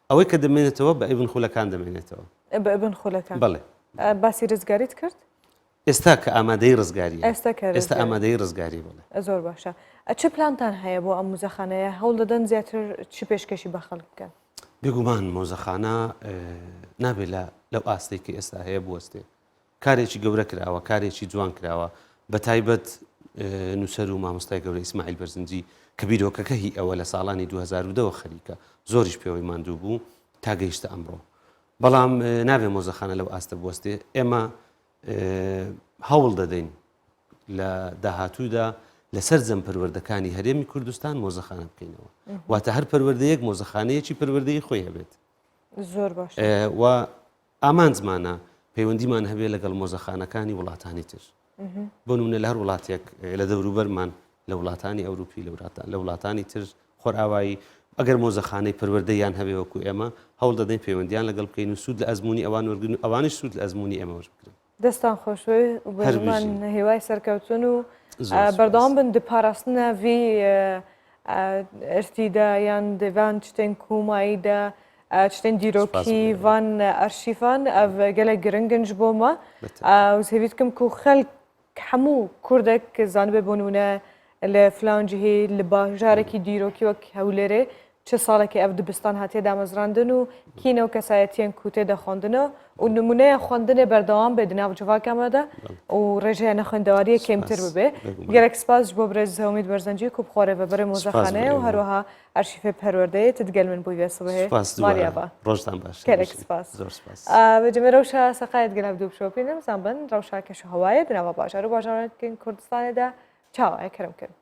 ئەوەی کە دەمێنێتەوە بە ئیبن خولەکان دەمێنێتەوە بە ئیبن خولەکان بەڵێ باسی ڕزگاریت کرد ئێستا کە ئامادەی ڕزگاری ئێستا ئامادەی ڕزگاری بڵێ زۆر باشە چ پلانتان هەیە بۆ ئەم مۆزەخانەیە هەوڵ دەدەن زیاتر چی پێشکەشی بە خەڵک بکەن بێگومان مۆزەخانە نابێت لەو ئاستەی کە ئێستا هەیە بوەستێ کارێکی گەورە کراوە کارێکی جوان کراوە بە تایبەت نووسەر و مامۆستای گەورە ئیسماعیل بەرزنجی کە بیرۆکەکە هی ئەوە لە ساڵانی 2010 خەریکە زۆریش پێوەی ماندوو بوو تا گەیشتە ئەمڕۆ بەڵام نابێ مۆزەخانە لەو ئاستە بوەستێ ئێمە هەوڵ دەدەین لە داهاتوودا لەسەر جەم پەروەردەکانی هەرێمی کوردستان مۆزەخانە بکەینەوە واتە هەر پەروەردەیەک مۆزەخانەیەکی پەروەردەی خۆی هەبێت زۆر باش و ئامانجمانە پەیوەندیمان هەبێت لەگەڵ مۆزەخانەکانی وڵاتانی تر بۆ نمونە لە هەر وڵاتێک لە دەوروبەرمان لە وڵاتانی ئەوروپی لە وڵاتانی تر خۆرئاوایی ئەگەر مۆزەخانەی پەروەردەیان هەبێ وەکو ئێمە هەوڵ دەدەین پەیوەندیان لەگەڵ بکەین و سوود لە ئەزمموی ئەوان وەرگن و ئەوانش سوود لە ئەزمموی ئێمە وەربگرن دەستان خۆشوی بەرمان هێوای سەرکەوتن و بەردەوام بن دپاراستنە وی ئەرتیدا یان دەوان شتێن کوماییدا شتێن دیرۆکی وان ئەرشیفان گەلێک گرنگنج بۆمە وزهویت کەم و خەلک هەموو کوردێک زانبێ بۆ نمونە لە فلانجیهی لە باژارێکی دیرۆکی وەک هەولێرێ چه ساڵێکی ئەف دبستان هاتیێ دامەزراندن و کینە و کەسایەتیان کوتێ دەخواندنەوە و نمونەیە خواندنێ بەردەوام بێ دناو جوواکەمەدا و ڕێژەیە خوێندەواریە کێمتر ببێ گەلێک سپاس بۆ برێز هەومید بەرزەنجی و بخۆرێ بە بەرە مۆزەخانەیە و هەروەها ئەرشیفێ پەروەردەیە تدگەل من بووی بێسبێ ماریابا ڕۆژتان باش گەلێک سپاس بەجمێ ڕەوشە سەقایەت گەلاب دوو بشۆپینم زانبن ڕەوشا کەش هەوایە دناوە باژار و باژارێتکەین کوردستانێدا چاوایە کەرم کرد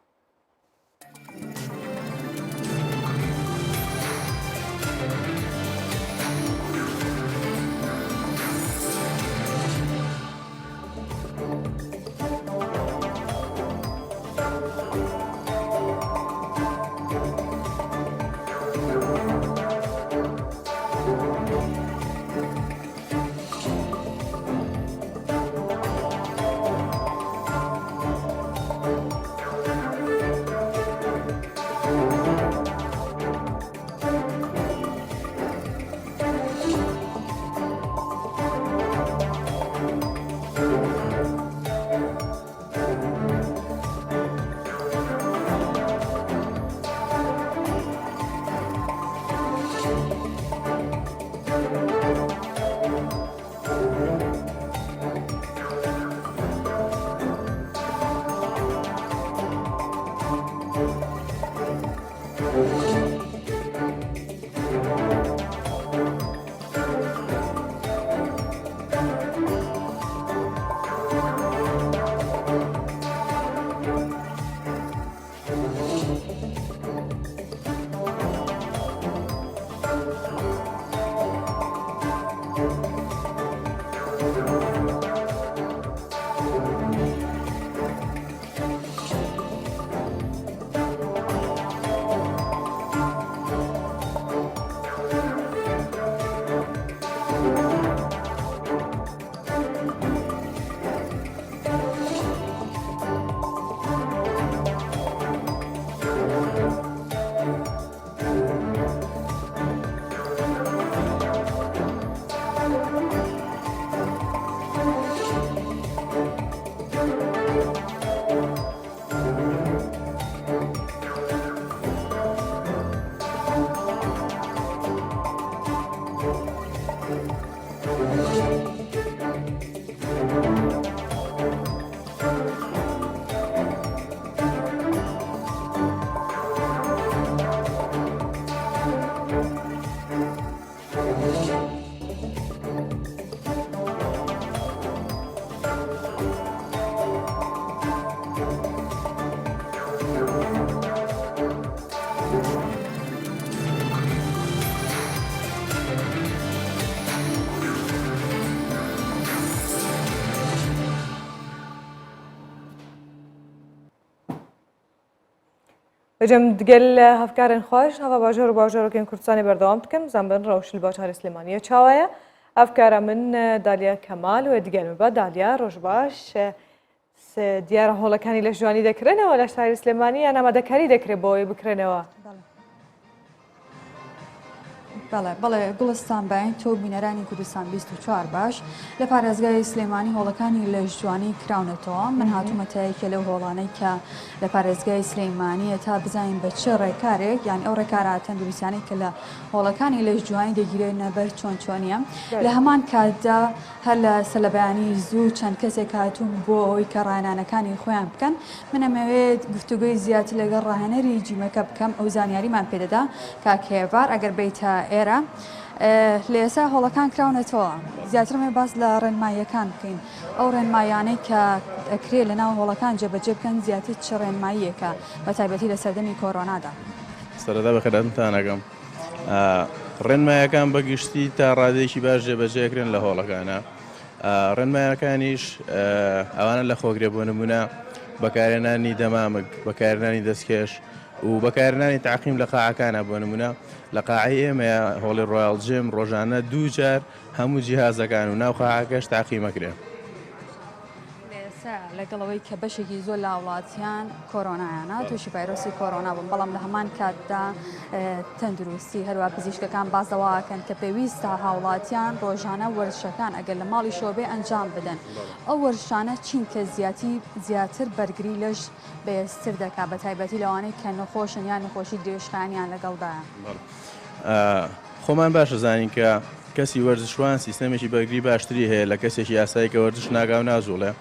بەجەم دگەل هەفکارن خۆش هەوا باژەر و باژەرۆکێن کوردستانی بەردەوام بکەم زانبن ڕەوشل باشاری سلێمانیە چاوایە ئەفکارە من دالیا کەمال و دیگەل بە دالیا ڕۆژ باش دیارە هۆڵەکانی لە ژوانی دەکرێنەوە لە شاری سلێمانی یان ئامادەکاری دەکرێت بۆەوەی بکرێنەوە بەڵێ گوڵستان باین تۆ بینەرانی کوردستان 24 باش لە پارێزگای سلێمانی هۆڵەکانی لە ژوانی کراونەتەوە من هاتوومەتەیەکە لەو هۆڵانەی کە لە پارێزگای سلێمانیە تا بزانین بە چه ڕێکارێک یان ئەو ڕێکارە تەندروستیانەی کە لە هۆڵەکانی لە ژوانی دەگیرێنە بەر چۆن چۆنیە لە هەمان کاتدا هەر لە سەلەبیانی زوو چەند کەسێک هاتوون بۆ ئەوەی کە ڕانانەکانی خۆیان بکەن منەمەوێت گفتوگوی زیاتر لەگەڵ ڕاهێنەری جیمەکە بکەم ئەو زانیاریمان پێدەدا کاکێوار ئەگەر بیتە ئێرە لە ئێستا هۆڵەکان کراونەتەوە زیاترمێ باس لە ڕێنماییەکان بکەین ئەو ڕێنمایانەی کە ئەکرێت لە ناو هۆڵەکان جێبەجێ بکەن زیاتر چ ڕێنماییەکە بە تایبەتی لە سەردەمی کۆڕۆنادا سەرەتا بەخێراتتانەکەم ڕێنمایەکان بەگشتی تا ڕادێکی باش جێبەجێکرێن لە هۆڵەکانە ڕێنمایەکانیش ئەوانە لە خۆگرێ بۆ نمونە بەکارهێنانی دەمامک بەکارهێنانی دەستکێش و بەکارهێنانی تعقیم لە قاعەکانە بۆ نمونە لە قاعی ئێمە هۆڵی ڕۆیاڵ جیم ڕۆژانە 2 جار هەموو جیهازەکان و ناو قاعەکەش تاقیمەکرێن لەگەڵەوەی کە بەشێکی زۆر لە وڵاتیان کۆرۆنایانە تووشی ڤایرۆسی کۆرۆنا بوون بەڵام لە هەمان کاتدا تەندروستی هەروە پزیشکەکان بازەواکەن کە پێویستە هاوڵاتیان ڕۆژانە وەرزشەکان ئەگەر لە ماڵی شۆبێ ئەنجام بدەن ئەو وەرزشانە چین کە زیاتر بەرگری لەش بەهێزتر دەکات بە تایبەتی لەوانەی کە نەخۆشن یان نەخۆشی درێژخانیان لەگەڵدایە خۆمان باشە زانین کە کەسی وەرزشوان سیستەمێکی بەرگری باشتری هەیە لە کەسێکی یاسایی کە وەرزش ناگا و نازوڵێ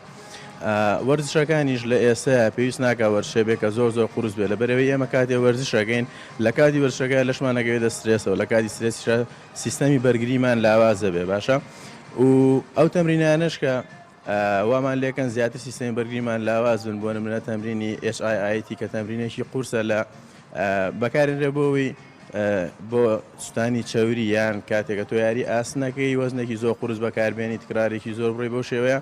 وەرزشەکانیش لە ئێستا پێویست ناکە وەرزشێبێک کە زۆر قورس بێت لەبەرەوەی ئێمە کاتێ وەرزشەکەین لە کاتی وەرزشەکە لەشمان نەگەوێتە سترێسەوە لە کاتی سترێسیشە سیستەمی بەرگریمان لاوازە بێ باشە و ئەو تەمرینانش کە وامان لێکەن زیاتر سیستەمی بەرگریمان لاواز بن بۆ نمونە تەمرینی HIIT کە تەمرینێکی قورسە لە بەکارێنرێ بۆەوەی بۆ سوستانی چاوری یان کاتێکە تۆ یاری ئاسنەکەی وەزنێکی زۆر قورس بەکاربێنی تکرارێکی زۆر بڕێ بۆ شێوەیە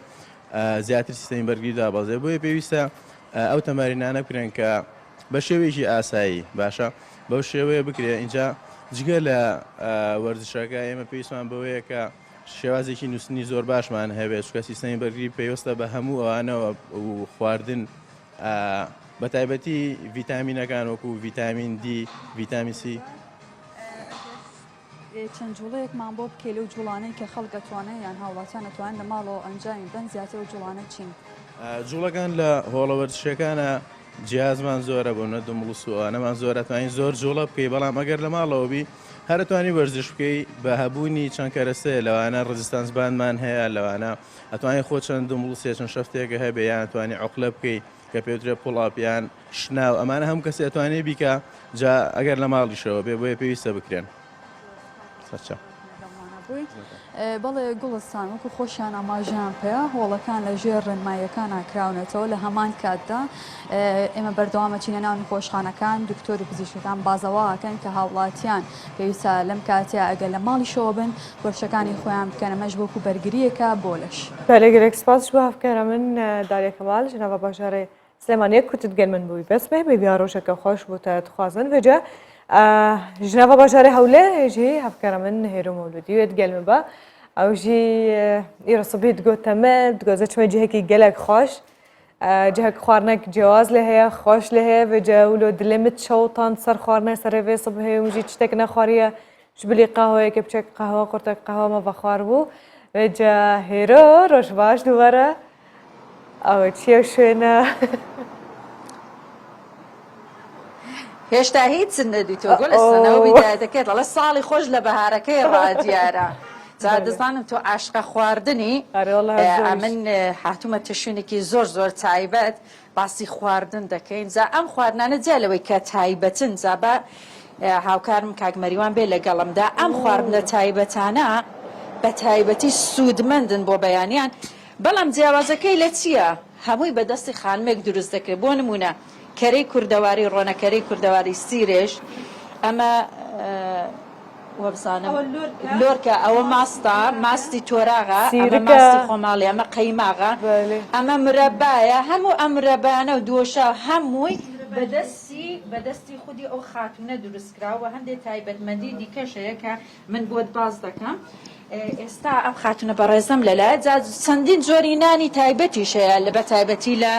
زیاتر سیستەمی بەرگری دابەزێ بۆیە پێویستە ئەو تەمارینانە بکرێن کە بە شێوەیەکی ئاسایی باشە بەو شێوەیە بکرێت اینجا جگە لە وەرزشەکە ئێمە پێویستمان بەوەیە کە شێوازێکی نووسنی زۆر باشمان هەبێت چکە سیستەمی بەرگری پێویستە بە هەموو ئەوانەوە و خواردن بە تایبەتی ڤیتامینەکان وەکو ڤیتامین دی ڤیتامین سی چەند جوڵەیەکمان بۆ بکەی لەو جوڵانەی کە خەڵک دەتوانێت یان هاوڵاتیان دەتوانن لە ماڵەوە ئەنجامی بن زیاتر و جوڵانە چین جوڵەکان لە هۆڵە وەرزشەکانە جیازمان زۆرە بۆ نە دمڵسووانەمان زۆرە توانین زۆر جوڵە بکەی بەڵام ئەگەر لە ماڵەوەبی هەرتوانی وەرزش بکەی بە هەبوونی چەند کەرەسەیە لەوانە ڕزستانسبانمان هەیە لەوانە ئەتوانانی خۆ چەند دمڵسێ چەند شەفتێکە هەبێ یان توانی عقلە بکەی کە پێوترێت پڵاپیان شناو ئەمانە هەموو کەسی ئەتوانێت بیکە جا ئەگەر لە ماڵیشەوە بێ بۆیە پێویستە بکرێن بەڵێ گوڵستان وەکو خۆشیان ئاماژیان پێە هۆڵەکان لە ژێر ڕێنماییەکان ئاکراونێتەوە لە هەمان کاتدا ئێمە بەردەوامە چینە ناو نەخۆشخانەکان دکتۆر و پزیشکەکان بازەواکەن کە هاوڵاتیان پێویستە لەم کاتێ ئەگەر لە ماڵیشەوە بن وەرزشەکانی خۆیان بکەن ئەمەش وەکو بەرگریەکە بۆ لەش بەلێگرێک سپاس بۆ هەفکارە من دالیا کەمال ژنەڤە باژارێ سلێمانیە کوتت گەل من بووی بەسمێ بێبیا ڕۆژەکە خۆش بوو تا دخوازن بێجە ژنەڤە باژارێ هەولێر هێژی هەفکارە من هێرو مەولودی وێت گەلمە بە ئەوژی ئیرە سبحی دگۆتەمە دگۆزە چمە جهێکی گەلێک خۆش جهێک خواردنێک جیاواز لێ هەیە خۆش لێ هەیە بێجە ولۆ دلێمت شەوتان سەر خواردنە سەرێڤێ سبحی وژی شتێک نەخواریە شبلی قاهوەیەکە بچێک قاهوە قورتێک قاهوەمە بەخوار بوو بێجە هێرۆ ڕۆژ باش دووبارە ئەوە چیە شوێنە هێشتا هیچ نەدیتۆ گۆلستانەوە بیدایەتەکەت لە ساڵی خۆش لە بەهارەکەی ڕادیارە جا دەزانم تۆ عاشقە خواردنی من هاتوومە تشوێنێکی زۆر تایبەت باسی خواردن دەکەین جا ئەم خواردنانە جێلەوەی کە تایبەتن جا بە هاوکارم کاکمەریوان بێ لەگەڵمدا ئەم خواردنە تایبەتانە بە تایبەتی سوودمەندن بۆ بەیانیان بەڵام جیاوازەکەی لە چییە؟ هەمووی بەدەستی خانمێک دروست دەکرێت بۆ نمونە کەرەی کوردەواری ڕۆنەکەرەی کوردەواری سیرێش ئەمە وەبزانم لۆرکە ئەوە ماستە ماستی تۆراغا ئەمە ماستی خۆماڵی ئەمە قەیماغا ئەمە مرەبایە هەموو ئەم مرەبانە و دۆشە هەمووی بەدەستی بەدەستی خودی ئەو خاتونە دروستکراوە هەندێک تایبەتمەندی دیکەشەیە کە من بۆت باز دەکەم ئێستا ئەم خاتونە بەڕێزەم لەلایە چەندین جۆری نانی تایبەتیشەیە لە بە تایبەتی لە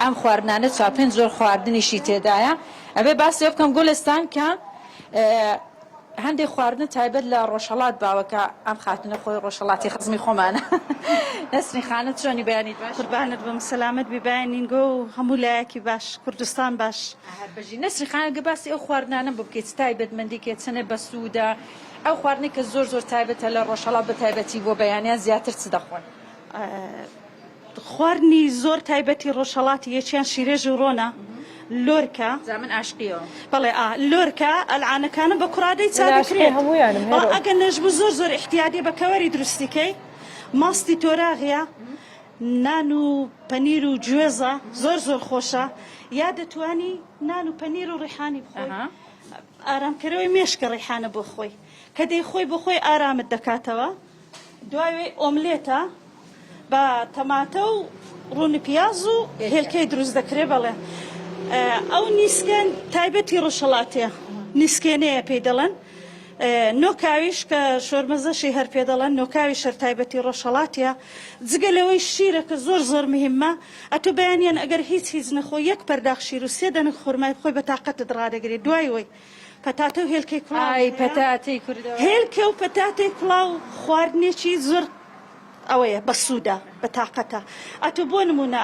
ئەم خواردنانە چاپێن زۆر خواردنیشی تێدایە ئەبێ باسی بکەم گوڵستان کە هەندێک خواردن تایبەت لە ڕۆژهەڵات باوەکە ئەم خاتونە خۆی ڕۆژهەڵاتی خزمی خۆمانە نەسرین خانت چۆنی بەیانی باش قوربانت بم سەلامت بیبینینگۆ و هەموو لایەکی باش کوردستان باش بەژی نەسری خانەگە باسی ئەو خواردنانە بۆ بکەیت تایبەتمەندی چنە بە سوودا ئەو خواردنی کە زۆر زۆر تایبەتە لە ڕۆژهەڵات بە تایبەتی بۆ بەیانیان زیاتر چ دەخۆن خواردنی زۆر تایبەتی ڕۆژهەڵاتی یەکیان شیرێژ و ڕۆنە لۆرکە زامن عاشقیەوە بەڵێ لۆرکە ئەلعانەکانە بە کوڕادەی چاکرێت ئەگەر نەژبوو زۆر زۆر احتیادی بە کەوەری دروستیکەی ماستی تۆراغیە نان و پەنیر و گوێزە زۆر زۆر خۆشە یا دەتوانی نان و پەنیر و ڕیحانی بخۆی ئارامکەرەوەی مێشکە ڕیحانە بۆ خۆی کە دەی خۆی بۆ خۆی ئارامت دەکاتەوە دوای ئۆملێتە بە تەماتە و ڕوونی پیاز و هێلکەی دروست دەکرێ بەڵێ ئەو نیسکەن تایبەتی ڕۆژهەڵاتەیە نیسکێنەیە پێی دەڵێن نۆکاویش کە شۆرمەزەشی هەر پێ دەڵێن نۆکاوی شەر تایبەتی ڕۆژهەڵاتیە جگە لەوەی شیرە کە زۆر زۆر مهمە ئەتۆ بەیانیان ئەگەر هیچ نەخۆ یەک پەرداخ شیر و سێ دەنگ خۆرمای خۆی بە تااقەتت ڕادەگرێت دوایەوەی پەتاتە و هێلکەی کوڵاو پەتاتی کوردەوە هێلکە و پەتاتی کوڵاو خواردنێکی زۆر ئەوەیە بە سوودا بە تااقەتە ئەتۆ بۆ نمونە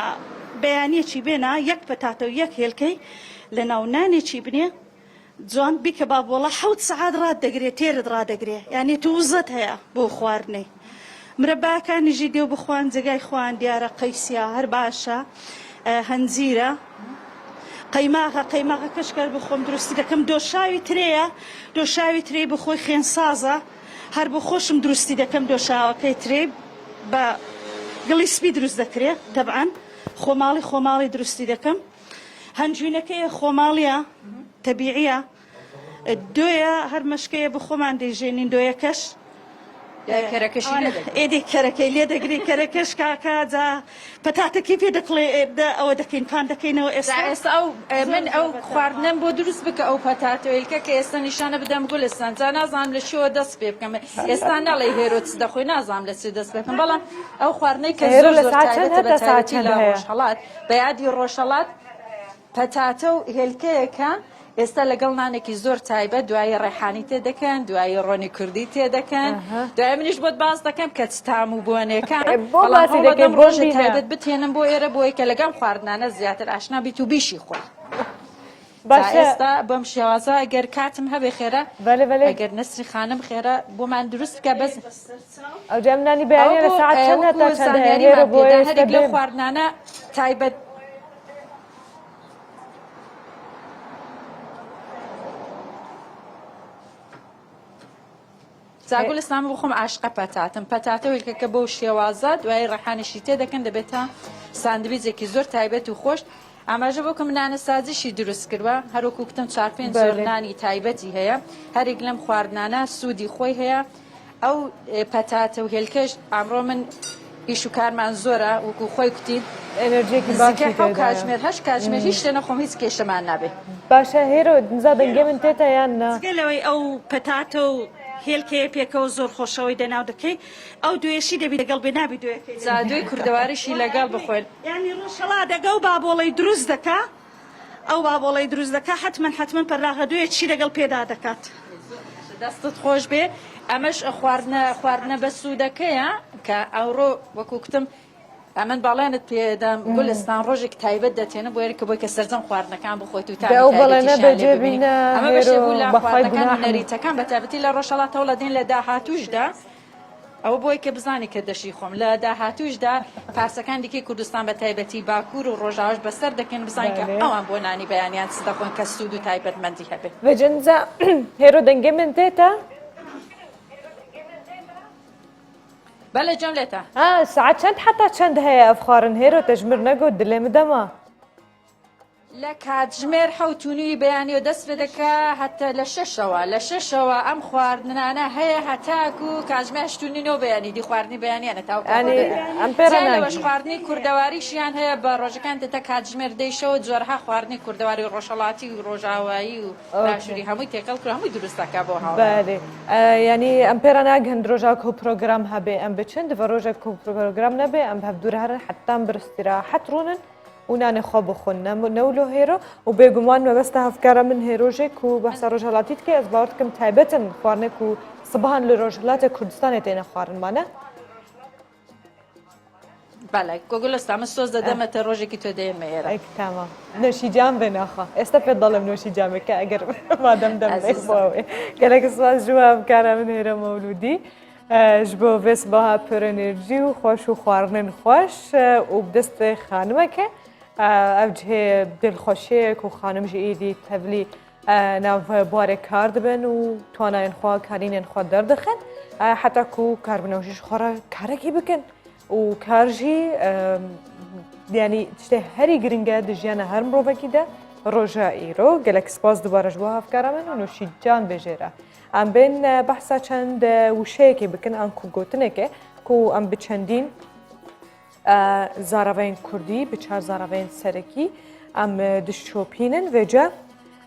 بەیانێکی بێنە یەک پەتاتە و یەک هێلکەی لە ناونانێکی بنێ جوان بیکە بابۆڵە حەوت سەعات ڕاددەگرێت تێرت ڕادەگرێ یعنی تووزت هەیە بۆ خواردنەی مرەباکانیژی دێو بخوان جگای خوان دیارە قەیسیا هەر باشە هەنجیرە قەیماغە کەشکەر بخۆم درستی دەکەم دۆشاوی ترەیە دۆشاوی ترێ بخۆی خوێنسازە هەر بۆ خۆشم درستی دەکەم دۆشاوەکەی ترێ بە گڵی سپی دروست دەکرێت تەبعاً خۆماڵی درستی دەکەم هەنجوینەکەی خۆماڵیە تەبیعیە دۆیە هەر مەشکەیە بە خۆمان دەیژێنین دۆیەکەش ئێدی کەرەکەی لێ دەگری کەرەکەش کاکە جا پەتاتەکەی پێ دەکڵێ ئەوە دەکەین پان دەکەینەوە ئێستا من ئەو خواردنم بۆ دروست بکە ئەو پەتاتۆیلکە کە ئێستا نیشانە بدەم گوڵستان جا نازانم لە شێوە دەست پێ بکەم ئێستا نەڵێ هێرۆ چ دەخۆی نازانم لە چی دەست بکەم بەڵام ئەو خواردنەی کە زۆر زۆر تایبەتە بە تایبەتی لە ڕۆژهەڵات بە یادی ڕۆژهەڵات پەتاتە و هێلکەیەکە ئێستا لەگەڵ نانێکی زۆر تایبەت دوای ڕێحانی تێدەکەن دوای ڕۆنی کوردی تێدەکەن دوای منیش بۆت باز دەکەم کە چتام و بۆنێکان ڕۆژی تایبەت بتێنم بۆ ئێرە بۆی کە لەگەم خواردنانە زیاتر ئاشنا بیت و بیشی خۆی ئێستا بەم شێوازە ئەگەر کاتم هەبێ خێرە ئەگەر نەسری خانم خێرە بۆمان دروست بکە بەس ئەو جەمنانی بەیانی لە ساعت چەند هەتا چەند هەیە بۆ هەرێک لە خواردنانە تایبەت زاگوڵ ئێستام بخۆم عاشقە پەتاتم پەتاتەوەیکە بەو شێوازە دوای ڕەحانیشی تێدەکەن دەبێتە ساندویجێکی زۆر تایبەت و خۆش ئاماژە بۆ کە منانە سازیشی دروست کردوە هەروەکو گوتم 4-5 زۆرنانی تایبەتی هەیە هەرێک لەم خواردنانە سوودی خۆی هەیە ئەو پەتاتە و هێلکەش ئامڕۆ من هیچ و کارمان زۆرە وەکو خۆی کوتی ئەنەرژیەکی باشی ئەو کاتژمێر هەشت کاتژمێر هیچ شتێ نەخۆم هیچ کێشەمان نابێت باشە هێرۆ نزا دەنگێ من تێتە یان نا گەلەوەی ئەو پەتاتە و هێلکەیە پێکەوە زۆر خۆشەوەی دەناو دەکەی ئەو دوێشی دەبی لەگەڵ بێ نابی دوێەکەی زادوی کوردەواریشی لەگەڵ بخۆین ینی ڕۆژهەڵا دەگە و بابۆڵەی دروست دەکا ئەو بابۆڵەی دروست دەکا حتمما پەراغە دوێ چی لەگەڵ پێدا دەکات دەستت خۆش بێ ئەمەش خواردنە بە سوودەکەیە کە ئەوڕۆ وەکو کتم ئەمن باڵێنت پێدەم گوڵستان ڕۆژێک تایبەت دەتێنە بۆ یەرکە بۆی کە سەرجەم خواردنەکان بخۆیت و ئەمە بەشێبوو لە خواردنەکان و نەریتەکان بە تایبەتی لە ڕۆژهەڵاتەوە لە دێن لە داهاتووشدا ئەوە بۆی کە بزانی کە دەشی خۆم لە داهاتووشدا پارسەکان دیکەی کوردستان بە تایبەتی باکوور و ڕۆژاوش بەسەر دەکەن بزانین کە ئەوان بۆ نانی بەیانیان چ دەخۆن کە سوود و تایبەتمەندی هەبێت بەجەنجا هێرۆ دەنگێ من تێتە بەڵێ جەملێتە ساعت چەند حتا چەند هەیە ئەف خوارن هێرۆ تەژمر نەگوت دلێ مدەما لە کاتژمێر حوتونی بەیانی و دەست دەکە هەتا لە شەشەوە ئەم خواردنانە هەیە هەتاکو کاتژمێر هەشتونینەوە بەیانی دی خواردنی بەیانیانە تاوەش خواردنی کوردەواریشیان هەیە بە ڕۆژەکان دەتە کاتژمێر دەیشەوە جۆرها خواردنی کوردەواری و ڕۆژهەڵاتی و ڕۆژاوایی و راشوری هەمووی تێکەڵ کرد هەمووی دروستەکە بۆ هاو ینی ئەم پێرە ناگەن ڕۆژاک و پرۆگرام هەبێ ئەم بچن دەبە ڕۆژێک و پرۆگرام نەبێ ئەم هەب دوور هەرن حتان برستیرا حەت ڕوونن و نانێخوا بخۆن نەولۆ هێرۆ و بێگومان مەبەستە هەفکارە من هێرۆژێک و بەسە ڕۆژهەڵاتیت کە ئەس باوەڕکەم تایبەتن خواردنێک و سبحان لە ڕۆژهەڵاتە کوردستانێ تێنە خواردنمانە بەڵێ گۆگلستا من سۆز دەدەمەتە ڕۆژێکی تۆ دێمە ئێرە تاما نوشی جام بێ ناخوا ئێستا پێت دەڵێم نوشی جامێکە ئەگەر مادەم دەمێ گەلێک سواز ژوە ئەفکارە من هێرە مەولودی ji bo vê sibaha pir enerjî û xweş û xwarinên xweş û bi destê xanimeke ev cihê dilxweşiyek û xanim ji êdî tevlî nav barê kar dibin û toanayên xwe karînên xwe derdixin heta ku karbinewşî ji xwe re karekî bikin û kar jî yanî tiştê herî giring e di jiyana her mirovekî de roja îro gelek spas dibare ji bo hevkara min û nûşî can bêjêre ئەم بین بەحسا چەند وشەیەکی بکن ئەم کو گوتنێکێ کو ئەم بچەندین زاراڤین کوردی بچار زاراڤین سەرەکی ئەم دشۆپینن وێجە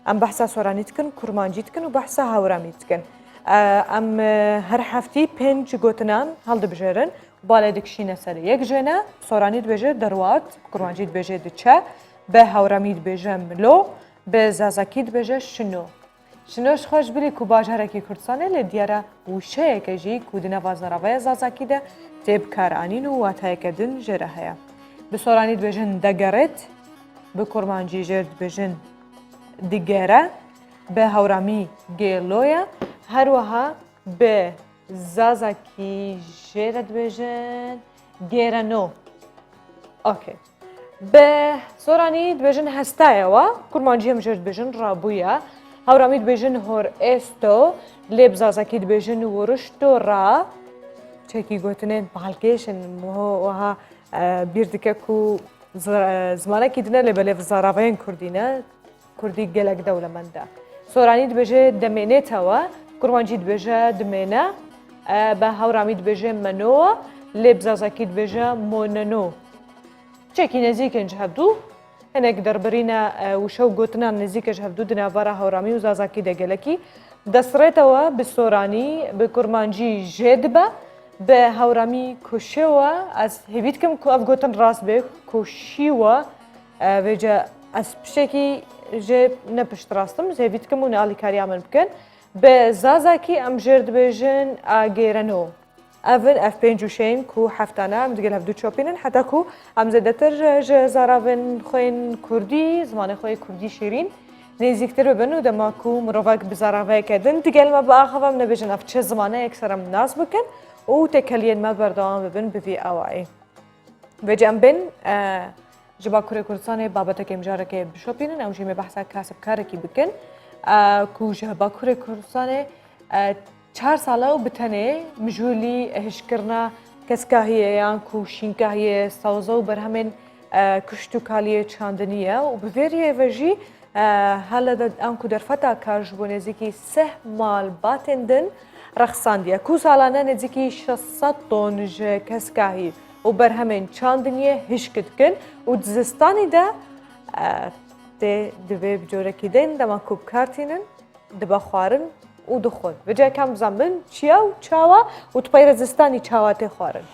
ئەم بەحسا سۆرانیتکن کورمانجیتکن و بەحسا هاورامیتکن ئەم هەر هەفتی پێنج گوتنان هەڵدەبژێرن بالێ دکشینە سەر یەک ژێنە سۆرانیت بێژێ دەروات کورمانجیت بێژێ دچە بە هاورامیت بێژە ملۆ بە زازاکیت بێژە شنۆ شنۆش خۆش بری و باژارێکی کوردستانê lê diyara wişeyeke jî ku di nava zerabaya zazakî de tê bikaranîn û watayeke din jê re heye. Bi soranî dibêjin degerêt, bi kurmancî jê dibêjin digere, bi hewramî gêloye, her wiha bi zazakî jê re dibêjin gêreno. Okay. Bi soranî dibêjin hestaye we, kurmancî hem jê dibêjin rabûye. هەورامی دبێژن هۆر ئێستۆ لێ بزازەکی دبێژن وەڕشت و ڕا چێکی گوتنێن باڵگەشن وها بیر دکە و زمانێکی دنە لێ بە لێ زاراڤەیەن کوردینە کوردی گەلک دەوڵەمەندە سۆرانی دبێژێ دەمێنێتەوە کوڕوانجی دبێژە دمێنە بە هەورامی دبێژێ منۆوە لێ بزازەکی دبێژە مۆنەنۆ چێکی نزیکن هەبدوو هەنێک دەربڕینە وشە و گوتنان نزیکەش هەفتوو دناوارە هەورامی و زازاکی دەگەلەکی دەسڕێتەوە بە سۆرانی بە کورمانجی ژێ دبە بە هەورامی کوشەوە ئەس هێویتکەم کو ئەف گوتن ڕاست بێ کوشیوە وێجە ئەس پشتێکی ژێ نەپشت ڕاستم هێویتکەم و نالیکاریا من بکەن بە زازاکی ئەم ژێر دبێژن ئاگێرەنەوە ئەڤن ئەف پێنج و شەین و هەفتانە ئەم دگەل هەفتوو چۆپینن حتا و ئەم زێدەتر زاراڤن خۆین کوردی زمانی خۆی کوردی شیرین نێزیکتر ببن و دەماک و مرۆڤک بزاراڤەیەکە دن دگەلمە بە ئاخەوەم نەبێژن ئەف چه زمانەیەک سەرم ناز بکەن و تێکەلیێنمە بەردەوام ببن بڤی ئەوایی بێجەم بن ji ba Kurê Kurdistanê babeteke mijareke bişopînin ew jî me behsa kasibkarekî bikin ku ji ba Kurê Kurdistanê 4 sala û bi tenê mijûlî hişkirina keskahiyeyan ku şînkahiyê sawza û berhemên kuşt û kaliyê çandinî ye û bi vêriyê ve jî hala de em ku derfeta kar ji bo nêzîkî 3 malbatên din rexsandiye ku salane nêzîkî 600 ton ji keskahî û berhemên çandiniyê hişk dikin û zistanî de tê divê bi corekî tên dema ku bikartînin dibe xwarin û dixwin vêce kem bizanbin çiya û çawa û tupeyre zistanî çawa tê xwarin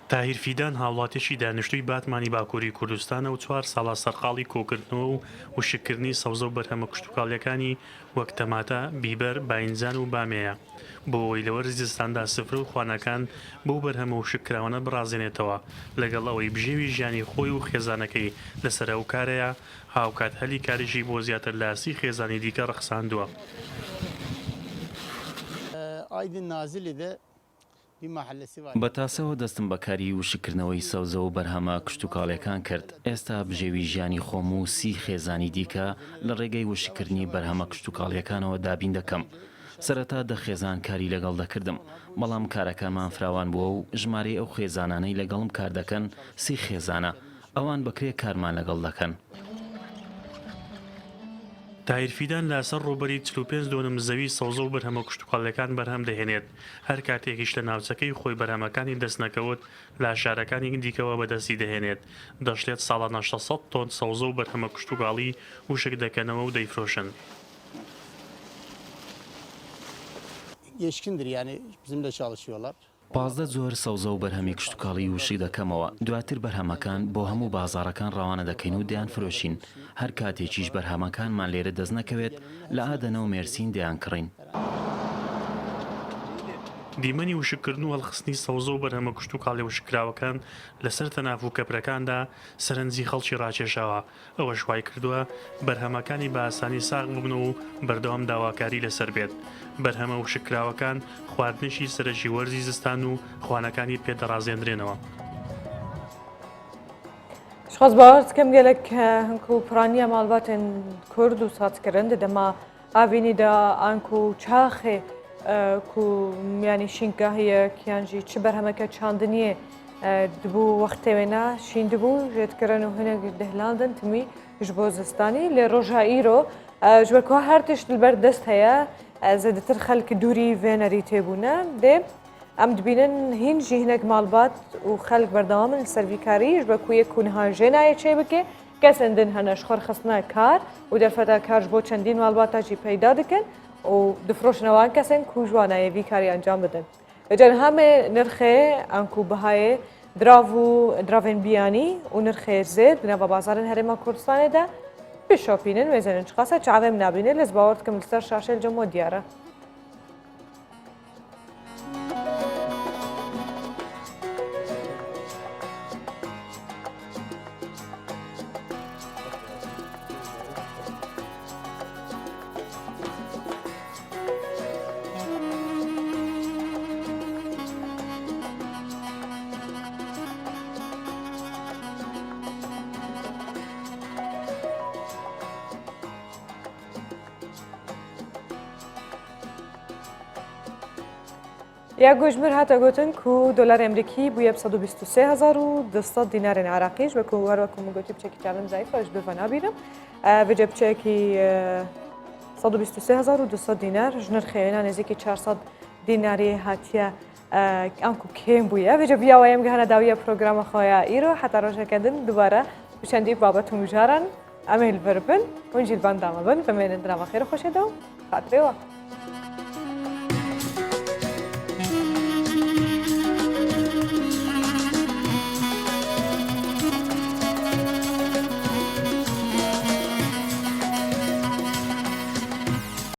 تاهیر فیدان هاوڵاتێکی دانیشتووی باتمانی باکووری کوردستانە و 4 ساڵا سەرقاڵی کۆکردنەوە و وشکردنی سەوزە و بەرهەمە کشتتوکاڵیەکانی وەک تەماتە بیبەر باینزان و بامەیە بۆ ئەوەی لەوە زستاندا سفر و خوانەکان بۆ بەرهەمە و شکراوانە بڕازێنێتەوە لەگەڵ ئەوەی بژێوی ژیانی خۆی و خێزانەکەی لەسەر ئەو کارەیە هاوکات هەلی کاریژی بۆ زیاتر لاسی خێزانی دیکە ڕەخساندووە. ئایدن نازلی دە بە تاسەوە دەستم بەکاری وشکردنەوەی سەوزە و بەرهەمە کشتتوکاڵیەکان کرد ئێستا بژێوی ژیانی خۆم و 30 خێزانی دیکە لە ڕێگەی وشکردنی بەرهەمە کشتتوکاڵیەکانەوە دابین دەکەم سەرەتا دە خێزان کاری لەگەڵ دەکردم بەڵام کارەکانمان فراوان بووە و ژمارەی ئەو خێزانانەی لەگەڵم کار دەکەن 30 خێزانە ئەوان بەکرێ کارمان لەگەڵ دەکەن. تایرفیدان لەسەر ڕوبەری 45 دۆنم زەوی سەوزە و بەرهەمە کشتتوقالەکان بەرهەم دەهێنێت هەر کاتێکیش لە ناوچەکەی خۆی بەرهەمەکانی دەستنەکەوت لە شارەکانی دیکەوە بەدەستی دەهێنێت دەشلێت ساڵانە 600 تۆن سەوزە و بەرهەمە کشتتوگاڵی وشک دەکەنەوە و دەیفرۆشن. Geçkindir yani bizimle çalışıyorlar. 15 جۆر سەوزە و بەرهەمی کشتتوکاڵی وشی دەکەمەوە دواتر بەرهەمەکان بۆ هەموو بازارەکان ڕەوانە دەکەین و دیان فرۆشین هەر کاتێکیش بەرهەمەکانمان لێرە دەست نەکەوێت لە ئادەنە و مێرسین دەیان کڕین. دیمەنی وشکردن و هەڵخستنی سەوزە و بەرهەمە کشتتوکاڵی وشکراوەکان لەسەر تەناف و کەپرەکاندا سەرنجی خەڵکی ڕاکێشاوە ئەوە شوای کردووە بەرهەمەکانی بە ئاسانی ساغ ببن و بەردەوام داواکاری لەسەر بێت. بەرهەمە وشکراوەکان خواردنشی سەرەکی وەرزی زستان و خوانەکانی پێدەڕازێنرێنەوە. شخص باور دکەم gelek hinku piraniya malbatên Kurd û satkirin di dema avînî de an ku çaxê ku yanî şîngahiye yan jî çi berhemeke çandiniyê dibû wextê wê ne şîn dibû jêdkirin û hinek dehlandin timî ji bo zistanî lê roja îro ji ber ku her tişt li ber dest heye zêdetir xelk dûrî vê nerî têbûne dê em dibînin hîn jî hinek malbat û xelk berdewam in li ser vî karî ji ber ku yek ku niha jê nayê çê bike kesên din hene ji xwarxistina kar û derfeta kar ji bo çendîn malbata jî peyda dikin û difroşin wan kesên ku ji wan nayê vî karî encam bidin. Ecer hemê nirxê an ku bihayê dirav û diravên biyanî û nirxê zêd di nava bazarên Herêma Kurdistanê de bişopînin wêzên çiqasa çavê min nabîne lez bawer dikim li ser şaşê cemo diyar e. یا گوژمر هاتا گوتن کو دلار امریکی بویه 123,200 دینار عراقی و کو هر وقت مگوتی بچکی چالن ضعیف اش بفنا بیرم و جب بچکی 123,200 دینار جنر خیلی نزدیک 400 دیناری هاتیه آنکو کم بویه و جب بیا ویم گهنا داویه پروگرام خویا ایرو حتی روش کردن دوباره بچندی بابت مجارن عمل بربن ونجیل باندام بن و من درام خیر خوش دام خاطره و